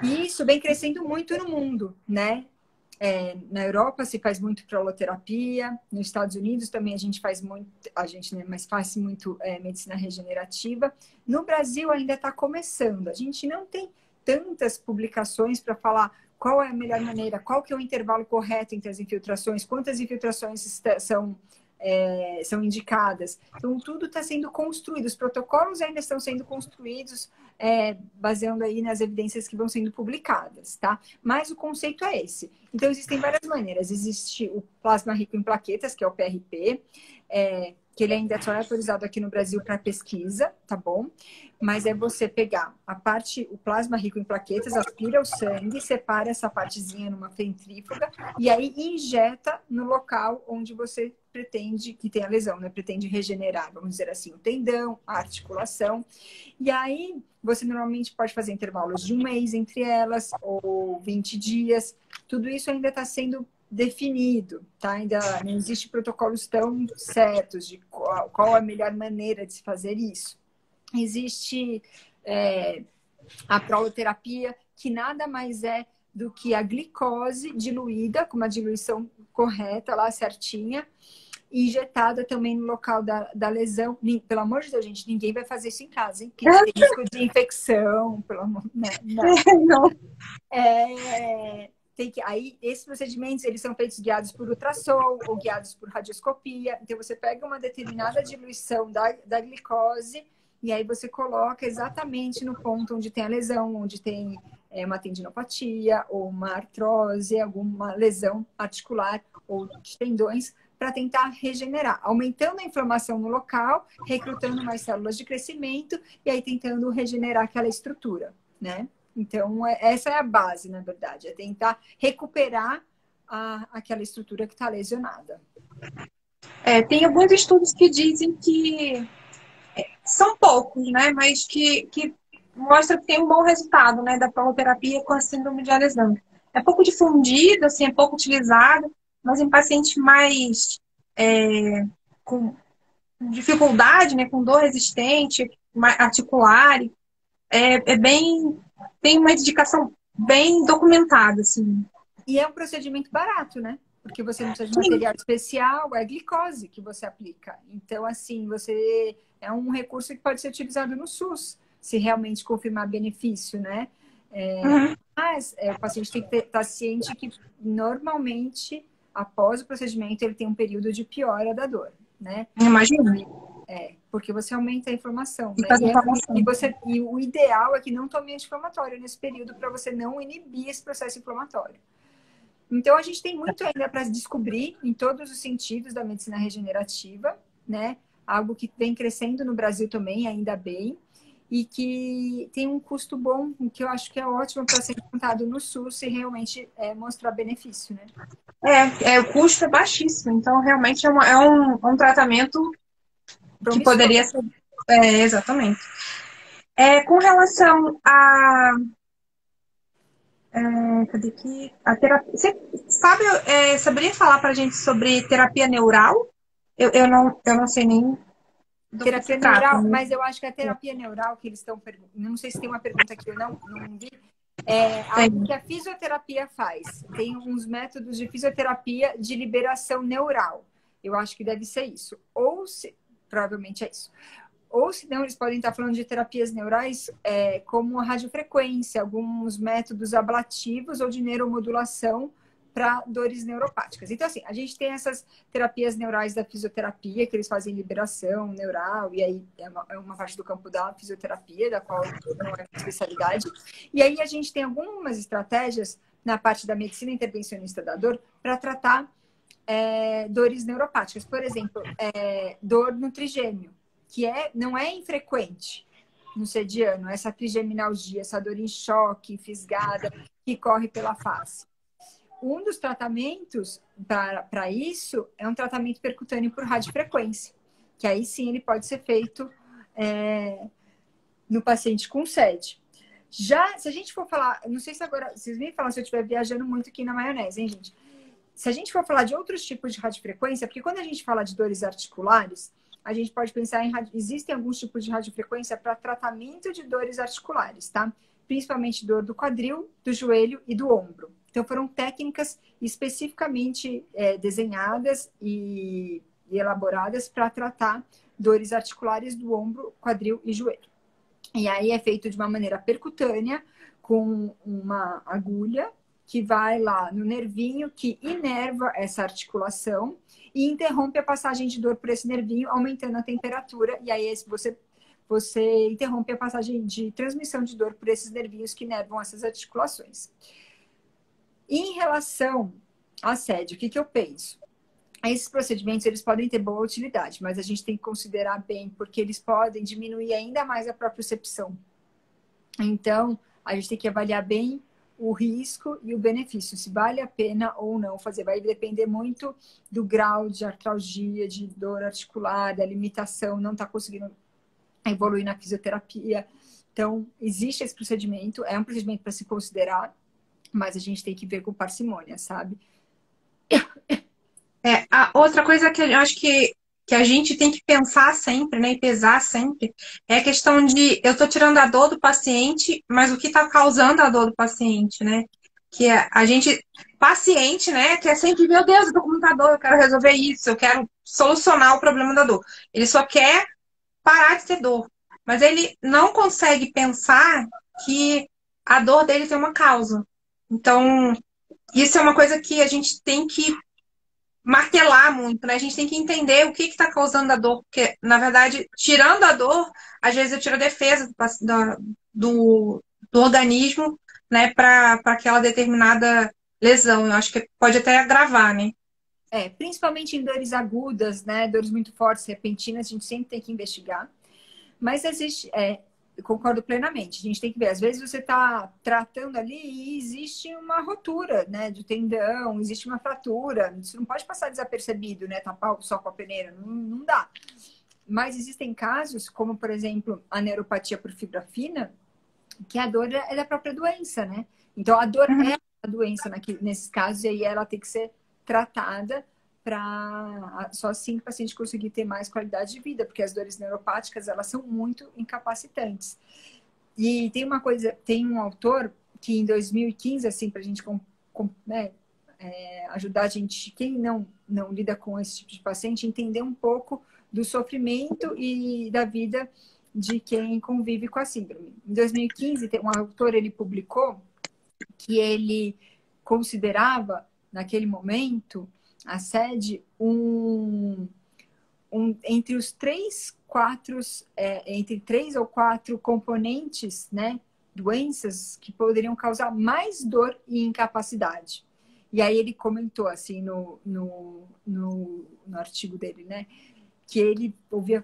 Isso vem crescendo muito no mundo, né? Na Europa se faz muito proloterapia, nos Estados Unidos também a gente faz muito, né, mas faz muito medicina regenerativa. No Brasil ainda está começando, a gente não tem tantas publicações para falar qual é a melhor maneira, qual que é o intervalo correto entre as infiltrações, quantas infiltrações são indicadas. Então, tudo está sendo construído, os protocolos ainda estão sendo construídos, baseando aí nas evidências que vão sendo publicadas, tá? Mas o conceito é esse. Então, existem várias maneiras. Existe o plasma rico em plaquetas, que é o PRP, que ele ainda só é autorizado aqui no Brasil para pesquisa, tá bom? Mas é você pegar o plasma rico em plaquetas, aspira o sangue, separa essa partezinha numa centrífuga e aí injeta no local onde você pretende que tenha lesão, né? Pretende regenerar, vamos dizer assim, o tendão, a articulação. E aí você normalmente pode fazer intervalos de 1 mês entre elas ou 20 dias. Tudo isso ainda está sendo definido, tá? Ainda não existe protocolos tão certos de qual a melhor maneira de se fazer isso. Existe a proloterapia, que nada mais é do que a glicose diluída, com uma diluição correta lá, certinha, injetada também no local da lesão. Pelo amor de Deus, gente, ninguém vai fazer isso em casa, hein? Porque tem risco de infecção, pelo amor... Né? Não. Aí, esses procedimentos, eles são feitos guiados por ultrassom ou guiados por radioscopia. Então, você pega uma determinada diluição da glicose e aí você coloca exatamente no ponto onde tem a lesão, onde tem uma tendinopatia ou uma artrose, alguma lesão articular ou de tendões, para tentar regenerar, aumentando a inflamação no local, recrutando mais células de crescimento e aí tentando regenerar aquela estrutura, né? Então, essa é a base, na verdade, é tentar recuperar aquela estrutura que está lesionada. Tem alguns estudos que dizem que são poucos, né? Mas que mostra que tem um bom resultado, né, da proloterapia com a síndrome de Alexandre. É pouco difundido, assim, é pouco utilizado, mas em pacientes mais com dificuldade, né, com dor resistente, articular, tem uma indicação bem documentada, assim. E é um procedimento barato, né? Porque você não precisa de material especial, é glicose que você aplica. Então, assim, é um recurso que pode ser utilizado no SUS, se realmente confirmar benefício, né? Mas o paciente tem que estar ciente que, normalmente, após o procedimento, ele tem um período de piora da dor, né? Imagina. Porque você aumenta a inflamação, né? E o ideal é que não tome anti-inflamatório nesse período para você não inibir esse processo inflamatório. Então, a gente tem muito ainda para descobrir em todos os sentidos da medicina regenerativa, né? Algo que vem crescendo no Brasil também, ainda bem, e que tem um custo bom, que eu acho que é ótimo para ser implantado no SUS e realmente mostrar benefício, né? O custo é baixíssimo, então realmente é um tratamento que poderia ser... exatamente. Com relação a... cadê aqui? A terapia... Você saberia falar pra gente sobre terapia neural? Eu não sei nem do terapia que se trata, neural, né? Mas eu acho que a terapia neural que eles estão perguntando, não sei se tem uma pergunta aqui, eu não vi, algo que a fisioterapia faz. Tem uns métodos de fisioterapia de liberação neural. Eu acho que deve ser isso. Provavelmente é isso. Ou se não, eles podem estar falando de terapias neurais como a radiofrequência, alguns métodos ablativos ou de neuromodulação para dores neuropáticas. Então, assim, a gente tem essas terapias neurais da fisioterapia, que eles fazem liberação neural, e aí é uma parte do campo da fisioterapia, da qual não é especialidade. E aí a gente tem algumas estratégias na parte da medicina intervencionista da dor para tratar dores neuropáticas. Por exemplo, dor no trigêmeo, que não é infrequente no sediano, essa trigeminalgia, essa dor em choque, fisgada, que corre pela face. Um dos tratamentos para isso é um tratamento percutâneo por radiofrequência, que aí sim ele pode ser feito no paciente com SED. Já, se a gente for falar, não sei se agora, vocês me falam se eu estiver viajando muito aqui na maionese, hein, gente? Se a gente for falar de outros tipos de radiofrequência, porque quando a gente fala de dores articulares, a gente pode pensar existem alguns tipos de radiofrequência para tratamento de dores articulares, tá? Principalmente dor do quadril, do joelho e do ombro. Então, foram técnicas especificamente desenhadas e elaboradas para tratar dores articulares do ombro, quadril e joelho. E aí é feito de uma maneira percutânea, com uma agulha que vai lá no nervinho que inerva essa articulação e interrompe a passagem de dor por esse nervinho, aumentando a temperatura. E aí você interrompe a passagem de transmissão de dor por esses nervinhos que inervam essas articulações. Em relação à SED, o que eu penso? Esses procedimentos, eles podem ter boa utilidade, mas a gente tem que considerar bem, porque eles podem diminuir ainda mais a propriocepção. Então, a gente tem que avaliar bem o risco e o benefício, se vale a pena ou não fazer. Vai depender muito do grau de artralgia, de dor articular, da limitação, não está conseguindo evoluir na fisioterapia. Então, existe esse procedimento, é um procedimento para se considerar, mas a gente tem que ver com parcimônia, sabe? A outra coisa que eu acho que a gente tem que pensar sempre, né, e pesar sempre, é a questão de eu estou tirando a dor do paciente, mas o que está causando a dor do paciente, né? Que a gente, paciente, né, quer sempre, meu Deus, eu tô com muita dor, eu quero resolver isso, eu quero solucionar o problema da dor. Ele só quer parar de ter dor, mas ele não consegue pensar que a dor dele tem uma causa. Então, isso é uma coisa que a gente tem que martelar muito, né? A gente tem que entender o que está causando a dor, porque, na verdade, tirando a dor, às vezes eu tiro a defesa do, do organismo, né, para aquela determinada lesão. Eu acho que pode até agravar, né? Principalmente em dores agudas, né? Dores muito fortes, repentinas, a gente sempre tem que investigar. Mas existe, eu concordo plenamente. A gente tem que ver. Às vezes você está tratando ali e existe uma rotura, né, de tendão, existe uma fratura. Isso não pode passar desapercebido, né? Tapar só com a peneira. Não dá. Mas existem casos, como por exemplo a neuropatia por fibra fina, que a dor é da própria doença, né? Então a dor Uhum. é a doença nesses casos, e aí ela tem que ser tratada para só assim que o paciente conseguir ter mais qualidade de vida, porque as dores neuropáticas, elas são muito incapacitantes. E tem uma coisa, tem um autor que em 2015, assim, para a gente né, ajudar a gente, quem não lida com esse tipo de paciente, entender um pouco do sofrimento e da vida de quem convive com a síndrome. Em 2015, um autor, ele publicou que ele considerava, naquele momento, a SED entre os entre 3 ou 4 componentes, né, doenças que poderiam causar mais dor e incapacidade. E aí ele comentou assim no artigo dele, né, que ele ouvia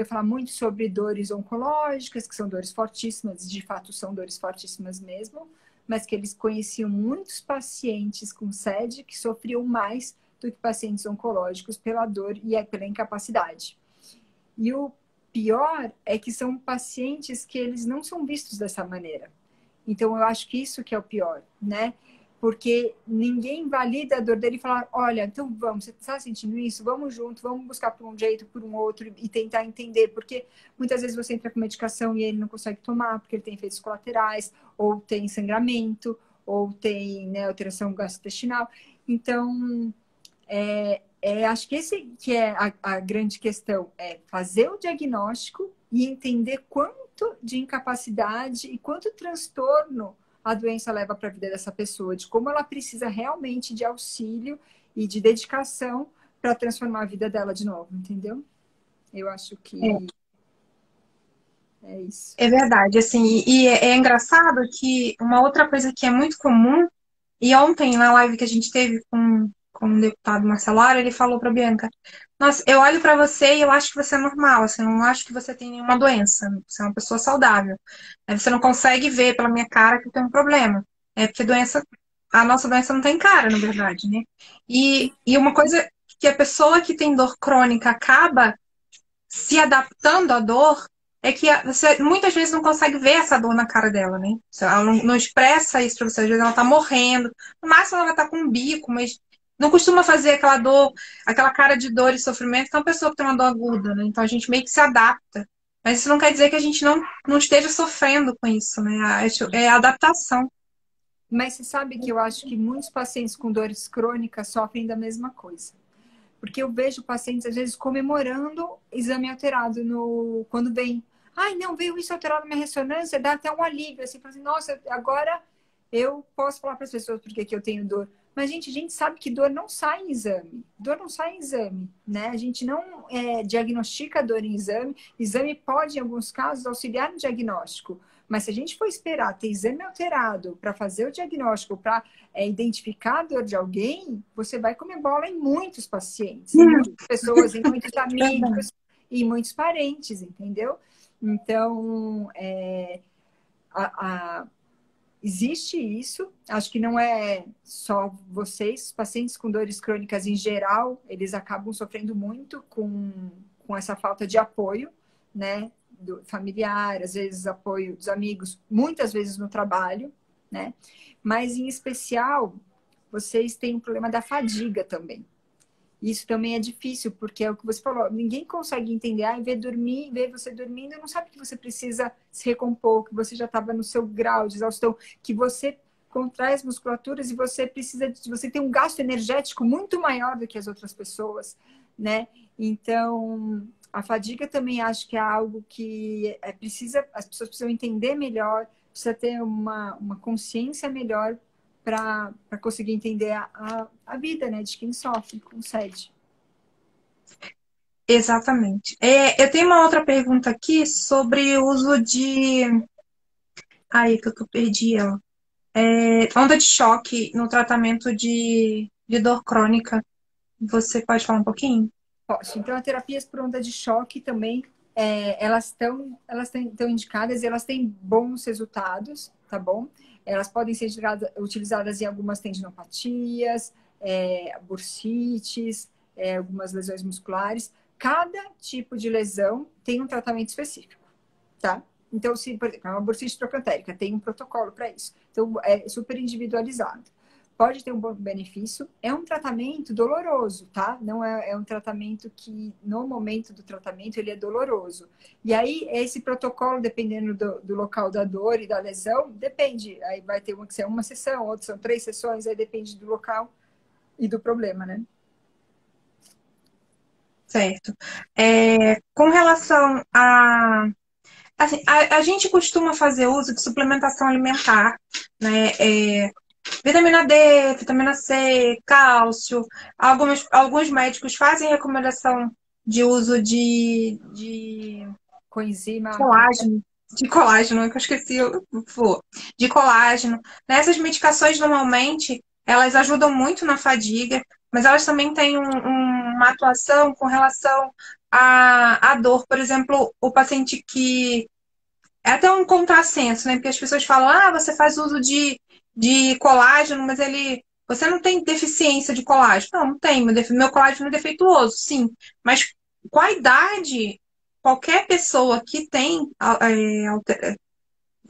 falar muito sobre dores oncológicas, que são dores fortíssimas, de fato são dores fortíssimas mesmo, mas que eles conheciam muitos pacientes com SED que sofriam mais do que pacientes oncológicos pela dor e pela incapacidade. E o pior é que são pacientes que eles não são vistos dessa maneira. Então, eu acho que isso que é o pior, né? Porque ninguém valida a dor dele e fala, olha, então vamos, você está sentindo isso? Vamos junto, vamos buscar por um jeito, por um outro e tentar entender. Porque muitas vezes você entra com medicação e ele não consegue tomar, porque ele tem efeitos colaterais, ou tem sangramento, ou tem, né, alteração gastrointestinal. Então, acho que esse que é a grande questão, é fazer o diagnóstico e entender quanto de incapacidade e quanto transtorno a doença leva para a vida dessa pessoa, de como ela precisa realmente de auxílio e de dedicação para transformar a vida dela de novo, entendeu? Eu acho que é isso. É verdade, assim, é engraçado que uma outra coisa que é muito comum, e ontem na live que a gente teve com o deputado Marcelara, ele falou para Bianca, nossa, eu olho para você e eu acho que você é normal, assim, eu não acho que você tem nenhuma doença, você é uma pessoa saudável. Você não consegue ver pela minha cara que eu tenho um problema. É porque a nossa doença não tem cara, na verdade, né? E uma coisa que a pessoa que tem dor crônica acaba se adaptando à dor é que você muitas vezes não consegue ver essa dor na cara dela, né? Ela não expressa isso pra você, às vezes ela tá morrendo. No máximo ela vai estar com um bico, mas não costuma fazer aquela dor, aquela cara de dor e sofrimento que é uma pessoa que tem uma dor aguda, né? Então a gente meio que se adapta. Mas isso não quer dizer que a gente não esteja sofrendo com isso, né? É a adaptação. Mas você sabe que eu acho que muitos pacientes com dores crônicas sofrem da mesma coisa. Porque eu vejo pacientes, às vezes, comemorando exame alterado quando vem. Ai, não, veio isso alterado na minha ressonância, dá até um alívio, assim, assim, nossa, agora eu posso falar para as pessoas porque que eu tenho dor. Mas, gente, a gente sabe que dor não sai em exame. Dor não sai em exame, né? A gente não diagnostica dor em exame. Exame pode, em alguns casos, auxiliar no diagnóstico. Mas se a gente for esperar ter exame alterado para fazer o diagnóstico, para identificar a dor de alguém, você vai comer bola em muitos pacientes, em muitas pessoas, em muitos Verdade. amigos e muitos parentes, entendeu? Então, a, existe isso, acho que não é só vocês, os pacientes com dores crônicas em geral, eles acabam sofrendo muito com essa falta de apoio, né, do familiar, às vezes apoio dos amigos, muitas vezes no trabalho, né, mas em especial, vocês têm o problema da fadiga também. Isso também é difícil, porque é o que você falou, ninguém consegue entender, ver você dormindo, não sabe que você precisa se recompor, que você já estava no seu grau de exaustão, que você contrai as musculaturas e você você tem um gasto energético muito maior do que as outras pessoas, né? Então, a fadiga também acho que é algo que as pessoas precisam entender melhor, precisa ter uma consciência melhor para conseguir entender a vida, né, de quem sofre com sede. Exatamente. Eu tenho uma outra pergunta aqui sobre o uso de. Aí, que eu perdi ela. Onda de choque no tratamento de dor crônica. Você pode falar um pouquinho? Posso. Então, as terapias por onda de choque também, elas estão indicadas e elas têm bons resultados, tá bom? Elas podem ser utilizadas em algumas tendinopatias, bursites, algumas lesões musculares. Cada tipo de lesão tem um tratamento específico, tá? Então, se, por exemplo, é uma bursite trocantérica, tem um protocolo para isso. Então, é super individualizado. Pode ter um bom benefício. É um tratamento doloroso, tá? Não é um tratamento que, no momento do tratamento, ele é doloroso. E aí, esse protocolo, dependendo do local da dor e da lesão, depende. Aí vai ter uma que ser uma sessão, outra são 3 sessões, aí depende do local e do problema, né? Certo. Com relação a. Assim, a gente costuma fazer uso de suplementação alimentar, né? Vitamina D, vitamina C, cálcio. Alguns médicos fazem recomendação de uso de Coenzima Q10. colágeno. De colágeno, que eu esqueci, de colágeno. Nessas medicações, normalmente, elas ajudam muito na fadiga, mas elas também têm uma atuação com relação à dor. Por exemplo, o paciente que é até um contrassenso, né? Porque as pessoas falam, você faz uso de colágeno, mas você não tem deficiência de colágeno. Não, não tem. Meu colágeno é defeituoso, sim. Mas com a idade, qualquer pessoa que tem,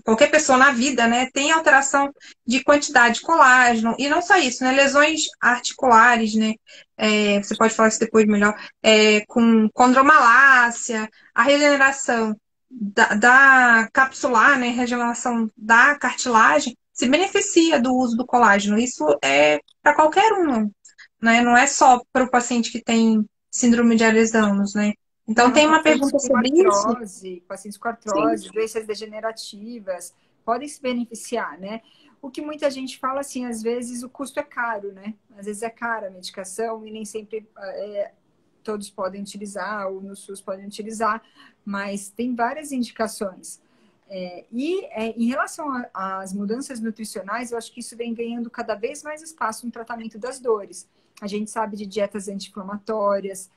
qualquer pessoa na vida, né, tem alteração de quantidade de colágeno. E não só isso, né? Lesões articulares, né? Você pode falar isso depois melhor. Com condromalácia, a regeneração da capsular, né, regeneração da cartilagem, se beneficia do uso do colágeno. Isso é para qualquer um, né? Não é só para o paciente que tem síndrome de Ehlers-Danlos, né? Então Não, tem uma pergunta sobre isso? pacientes com Sim. artrose, doenças degenerativas, podem se beneficiar, né? O que muita gente fala assim, às vezes o custo é caro, né? Às vezes é cara a medicação e nem sempre todos podem utilizar, ou no SUS podem utilizar, mas tem várias indicações. Em relação às mudanças nutricionais, eu acho que isso vem ganhando cada vez mais espaço no tratamento das dores. A gente sabe de dietas anti-inflamatórias,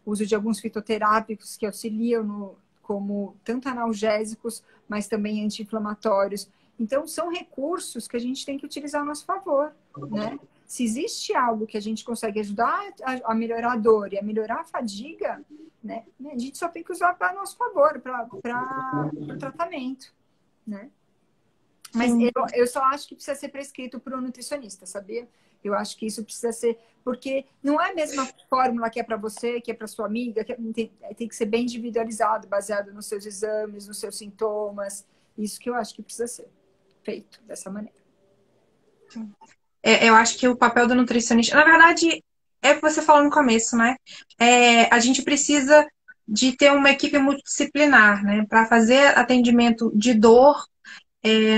uso de alguns fitoterápicos que auxiliam como tanto analgésicos, mas também anti-inflamatórios. Então, são recursos que a gente tem que utilizar a nosso favor, né? Se existe algo que a gente consegue ajudar a melhorar a dor e a melhorar a fadiga, né? A gente só tem que usar para nosso favor, para o tratamento, né? Mas Sim. eu só acho que precisa ser prescrito por um nutricionista, sabia? Eu acho que isso precisa ser, porque não é a mesma fórmula que é para você, que é para sua amiga, tem que ser bem individualizado, baseado nos seus exames, nos seus sintomas. Isso que eu acho que precisa ser feito dessa maneira. Eu acho que o papel do nutricionista, na verdade, é o que você falou no começo, né? A gente precisa de ter uma equipe multidisciplinar, né? Para fazer atendimento de dor,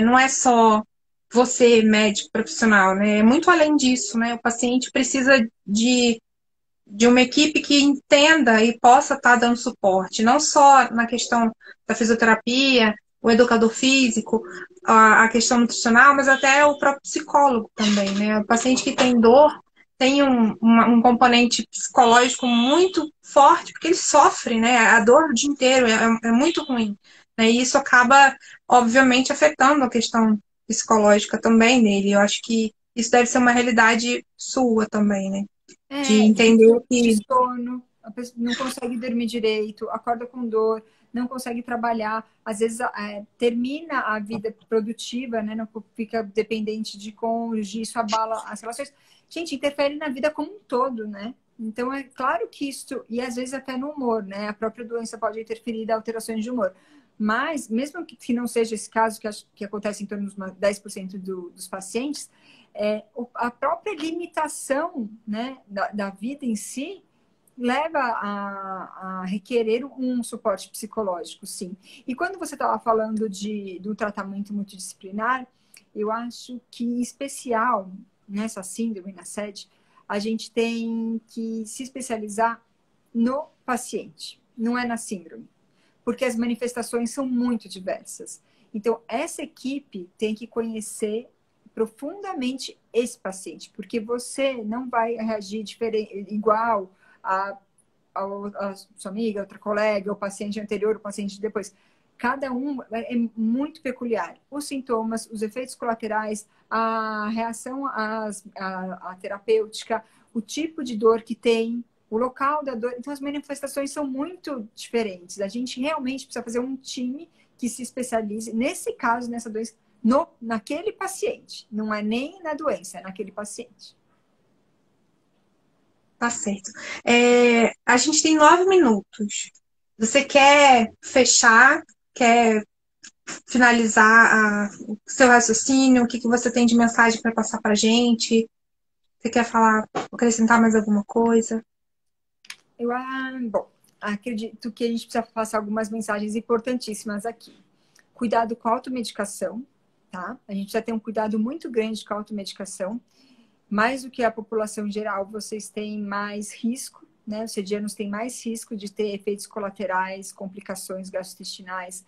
não é só você, médico profissional, né? É muito além disso, né? O paciente precisa de uma equipe que entenda e possa estar dando suporte, não só na questão da fisioterapia, o educador físico, a questão nutricional, mas até o próprio psicólogo também, né? O paciente que tem dor tem um componente psicológico muito forte, porque ele sofre, né? A dor o dia inteiro é muito ruim, né? E isso acaba, obviamente, afetando a questão psicológica também dele. Eu acho que isso deve ser uma realidade sua também, né? De entender De que sono, a pessoa não consegue dormir direito, acorda com dor, não consegue trabalhar, às vezes termina a vida produtiva, né? Não fica dependente de cônjuge, isso abala as relações. Gente, interfere na vida como um todo, né? Então é claro que isso, e às vezes até no humor, né? A própria doença pode interferir em alterações de humor. Mas, mesmo que não seja esse caso, que acontece em torno dos 10% dos pacientes, a própria limitação, né, da vida em si leva a requerer um suporte psicológico, sim. E quando você estava falando de um tratamento multidisciplinar, eu acho que, em especial, nessa síndrome, na SED, a gente tem que se especializar no paciente, não é na síndrome, porque as manifestações são muito diversas. Então, essa equipe tem que conhecer profundamente esse paciente, porque você não vai reagir igual a sua amiga, outra colega, o paciente anterior, o paciente depois. Cada um é muito peculiar. Os sintomas, os efeitos colaterais, a reação à terapêutica, o tipo de dor que tem, o local da dor. Então, as manifestações são muito diferentes. A gente realmente precisa fazer um time que se especialize, nesse caso, nessa doença, naquele paciente. Não é nem na doença, é naquele paciente. tá certo. A gente tem 9 minutos. Você quer fechar? Quer finalizar o seu raciocínio? O que você tem de mensagem para passar para a gente? Você quer falar, acrescentar mais alguma coisa? Bom, acredito que a gente precisa passar algumas mensagens importantíssimas aqui. Cuidado com a automedicação, tá? A gente já tem um cuidado muito grande com a automedicação. Mais do que a população geral, vocês têm mais risco, né? Os sedianos têm mais risco de ter efeitos colaterais, complicações gastrointestinais,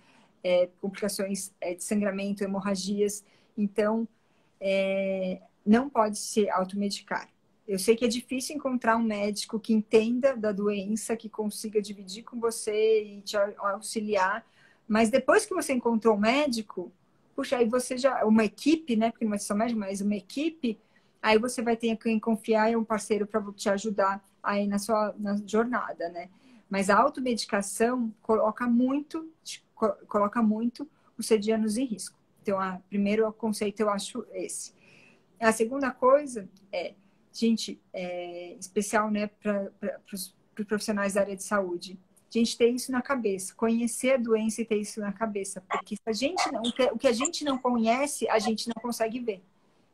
complicações de sangramento, hemorragias. Então, não pode se automedicar. Eu sei que é difícil encontrar um médico que entenda da doença, que consiga dividir com você e te auxiliar, mas depois que você encontrou um médico, puxa, aí você já, uma equipe, né? Porque não é só médico, mas uma equipe, aí você vai ter quem confiar em um parceiro para te ajudar aí na jornada, né? Mas a automedicação coloca muito os sedianos em risco. Então, primeiro conceito eu acho esse. A segunda coisa gente, especial, né, para os profissionais da área de saúde, a gente ter isso na cabeça, conhecer a doença e ter isso na cabeça, porque se a gente não, o que a gente não conhece, a gente não consegue ver,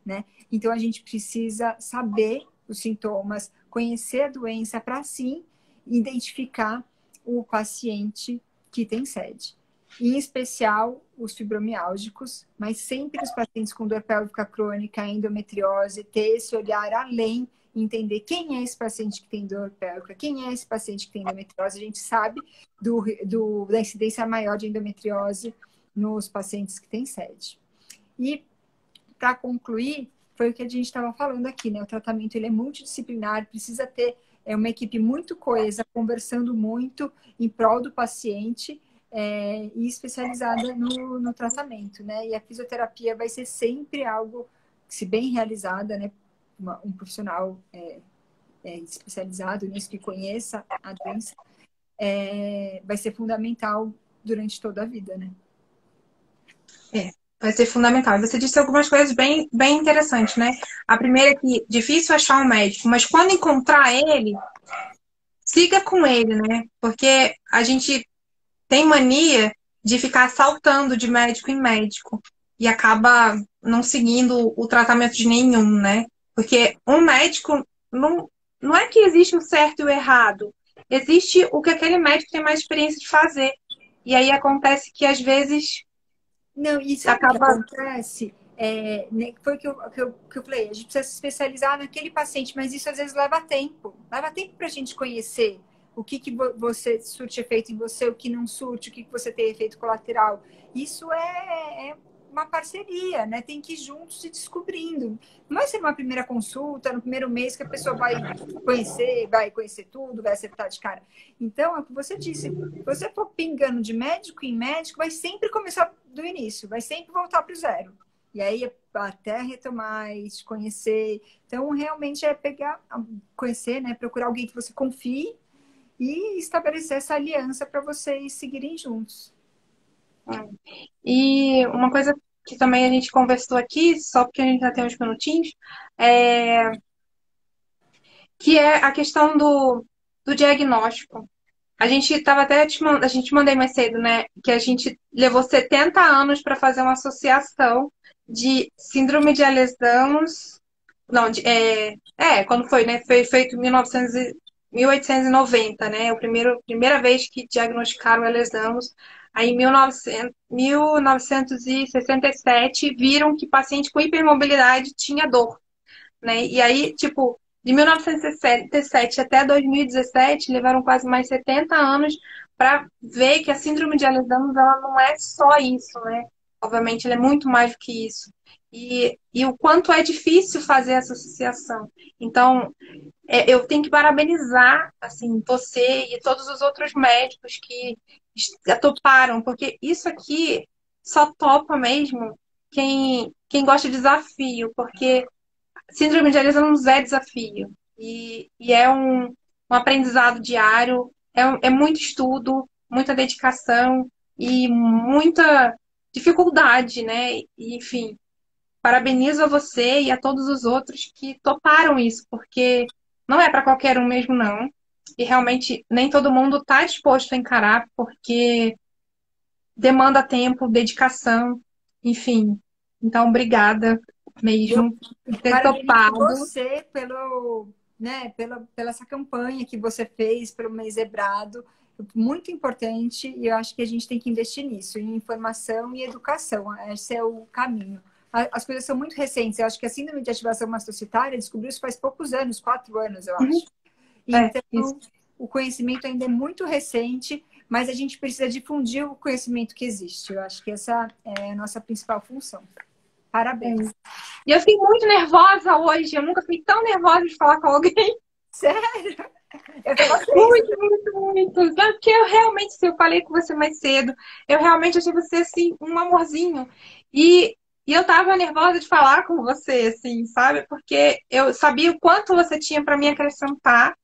né? Então a gente precisa saber os sintomas, conhecer a doença para sim identificar o paciente que tem SED. Em especial os fibromiálgicos, mas sempre os pacientes com dor pélvica crônica, endometriose, ter esse olhar além, entender quem é esse paciente que tem dor pélvica, quem é esse paciente que tem endometriose. A gente sabe da incidência maior de endometriose nos pacientes que têm SED. E, para concluir, foi o que a gente estava falando aqui, né? O tratamento ele é multidisciplinar, precisa ter uma equipe muito coesa, conversando muito em prol do paciente, e especializada no tratamento, né? E a fisioterapia vai ser sempre algo, se bem realizada, né? Um profissional especializado nisso, que conheça a doença, vai ser fundamental durante toda a vida, né? Vai ser fundamental. Você disse algumas coisas bem, bem interessantes, né? A primeira é que difícil achar um médico, mas quando encontrar ele, siga com ele, né? Porque a gente tem mania de ficar saltando de médico em médico e acaba não seguindo o tratamento de nenhum, né? Porque um médico não é que existe o certo e o errado, existe o que aquele médico tem mais experiência de fazer. E aí acontece que às vezes Não, e sabe o que acaba. acontece? Foi o que eu falei, a gente precisa se especializar naquele paciente, mas isso às vezes leva tempo. Leva tempo para a gente conhecer o que você surte efeito em você, o que não surte, o que você tem efeito colateral. Isso é uma parceria, né? Tem que ir juntos se descobrindo. Não vai ser uma primeira consulta, no primeiro mês que a pessoa vai conhecer tudo, vai acertar de cara. Então, é o que você disse, se você for pingando de médico em médico, vai sempre começar do início, vai sempre voltar para o zero. E aí, até retomar e te conhecer. Então, realmente é pegar, conhecer, né? Procurar alguém que você confie e estabelecer essa aliança para vocês seguirem juntos. E uma coisa que também a gente conversou aqui, só porque a gente já tem uns minutinhos, é que é a questão do diagnóstico. A gente estava até a gente mandei mais cedo, né? Que a gente levou 70 anos para fazer uma associação de síndrome de Ehlers-Danlos. Não, quando foi, né? Foi feito em 1890, né? Primeira vez que diagnosticaram Ehlers-Danlos. Aí em 1967 viram que paciente com hipermobilidade tinha dor, né? E aí, tipo, de 1967 até 2017, levaram quase mais 70 anos para ver que a síndrome de Ehlers-Danlos ela não é só isso, né? Obviamente, ela é muito mais do que isso. E o quanto é difícil fazer essa associação. Então, eu tenho que parabenizar assim, você e todos os outros médicos que toparam, porque isso aqui só topa mesmo quem gosta de desafio, porque síndrome de Ehlers-Danlos é desafio. E é um aprendizado diário, é muito estudo, muita dedicação e muita dificuldade, né? E, enfim, parabenizo a você e a todos os outros que toparam isso, porque não é para qualquer um mesmo, não. E realmente nem todo mundo está disposto a encarar, porque demanda tempo, dedicação, enfim. Então, obrigada Eu mesmo por ter parabenizo topado. você né, pela essa campanha que você fez pelo mês zebrado, muito importante, e eu acho que a gente tem que investir nisso, em informação e educação. Esse é o caminho. As coisas são muito recentes. Eu acho que a síndrome de ativação mastocitária descobriu isso faz poucos anos, 4 anos, eu Uhum. acho. Então, Isso. o conhecimento ainda é muito recente, mas a gente precisa difundir o conhecimento que existe. Eu acho que essa é a nossa principal função. É Parabéns. isso. E eu fiquei muito nervosa hoje. Eu nunca fiquei tão nervosa de falar com alguém. Sério? Eu tava tensa. Muito, muito, muito. Sabe? Porque eu realmente, assim, eu falei com você mais cedo, eu realmente achei você, assim, um amorzinho. E eu tava nervosa de falar com você, assim, sabe? Porque eu sabia o quanto você tinha para me acrescentar.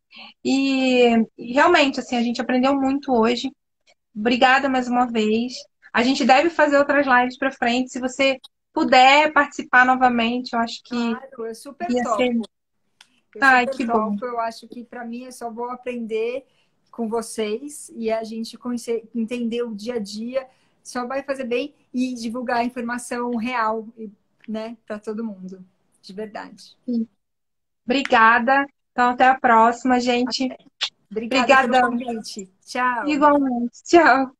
E realmente, assim, a gente aprendeu muito hoje. Obrigada mais uma vez. A gente deve fazer outras lives para frente. Se você puder participar novamente, eu acho que Claro, eu super ia ser. topo. Eu Ai, super que bom. topo. Eu acho que para mim eu só vou aprender com vocês e a gente entender o dia a dia só vai fazer bem e divulgar a informação real, né, para todo mundo, de verdade. Obrigada. Então, até a próxima, gente. Obrigada pelo Obrigadão. convite. Tchau. Igualmente. Tchau.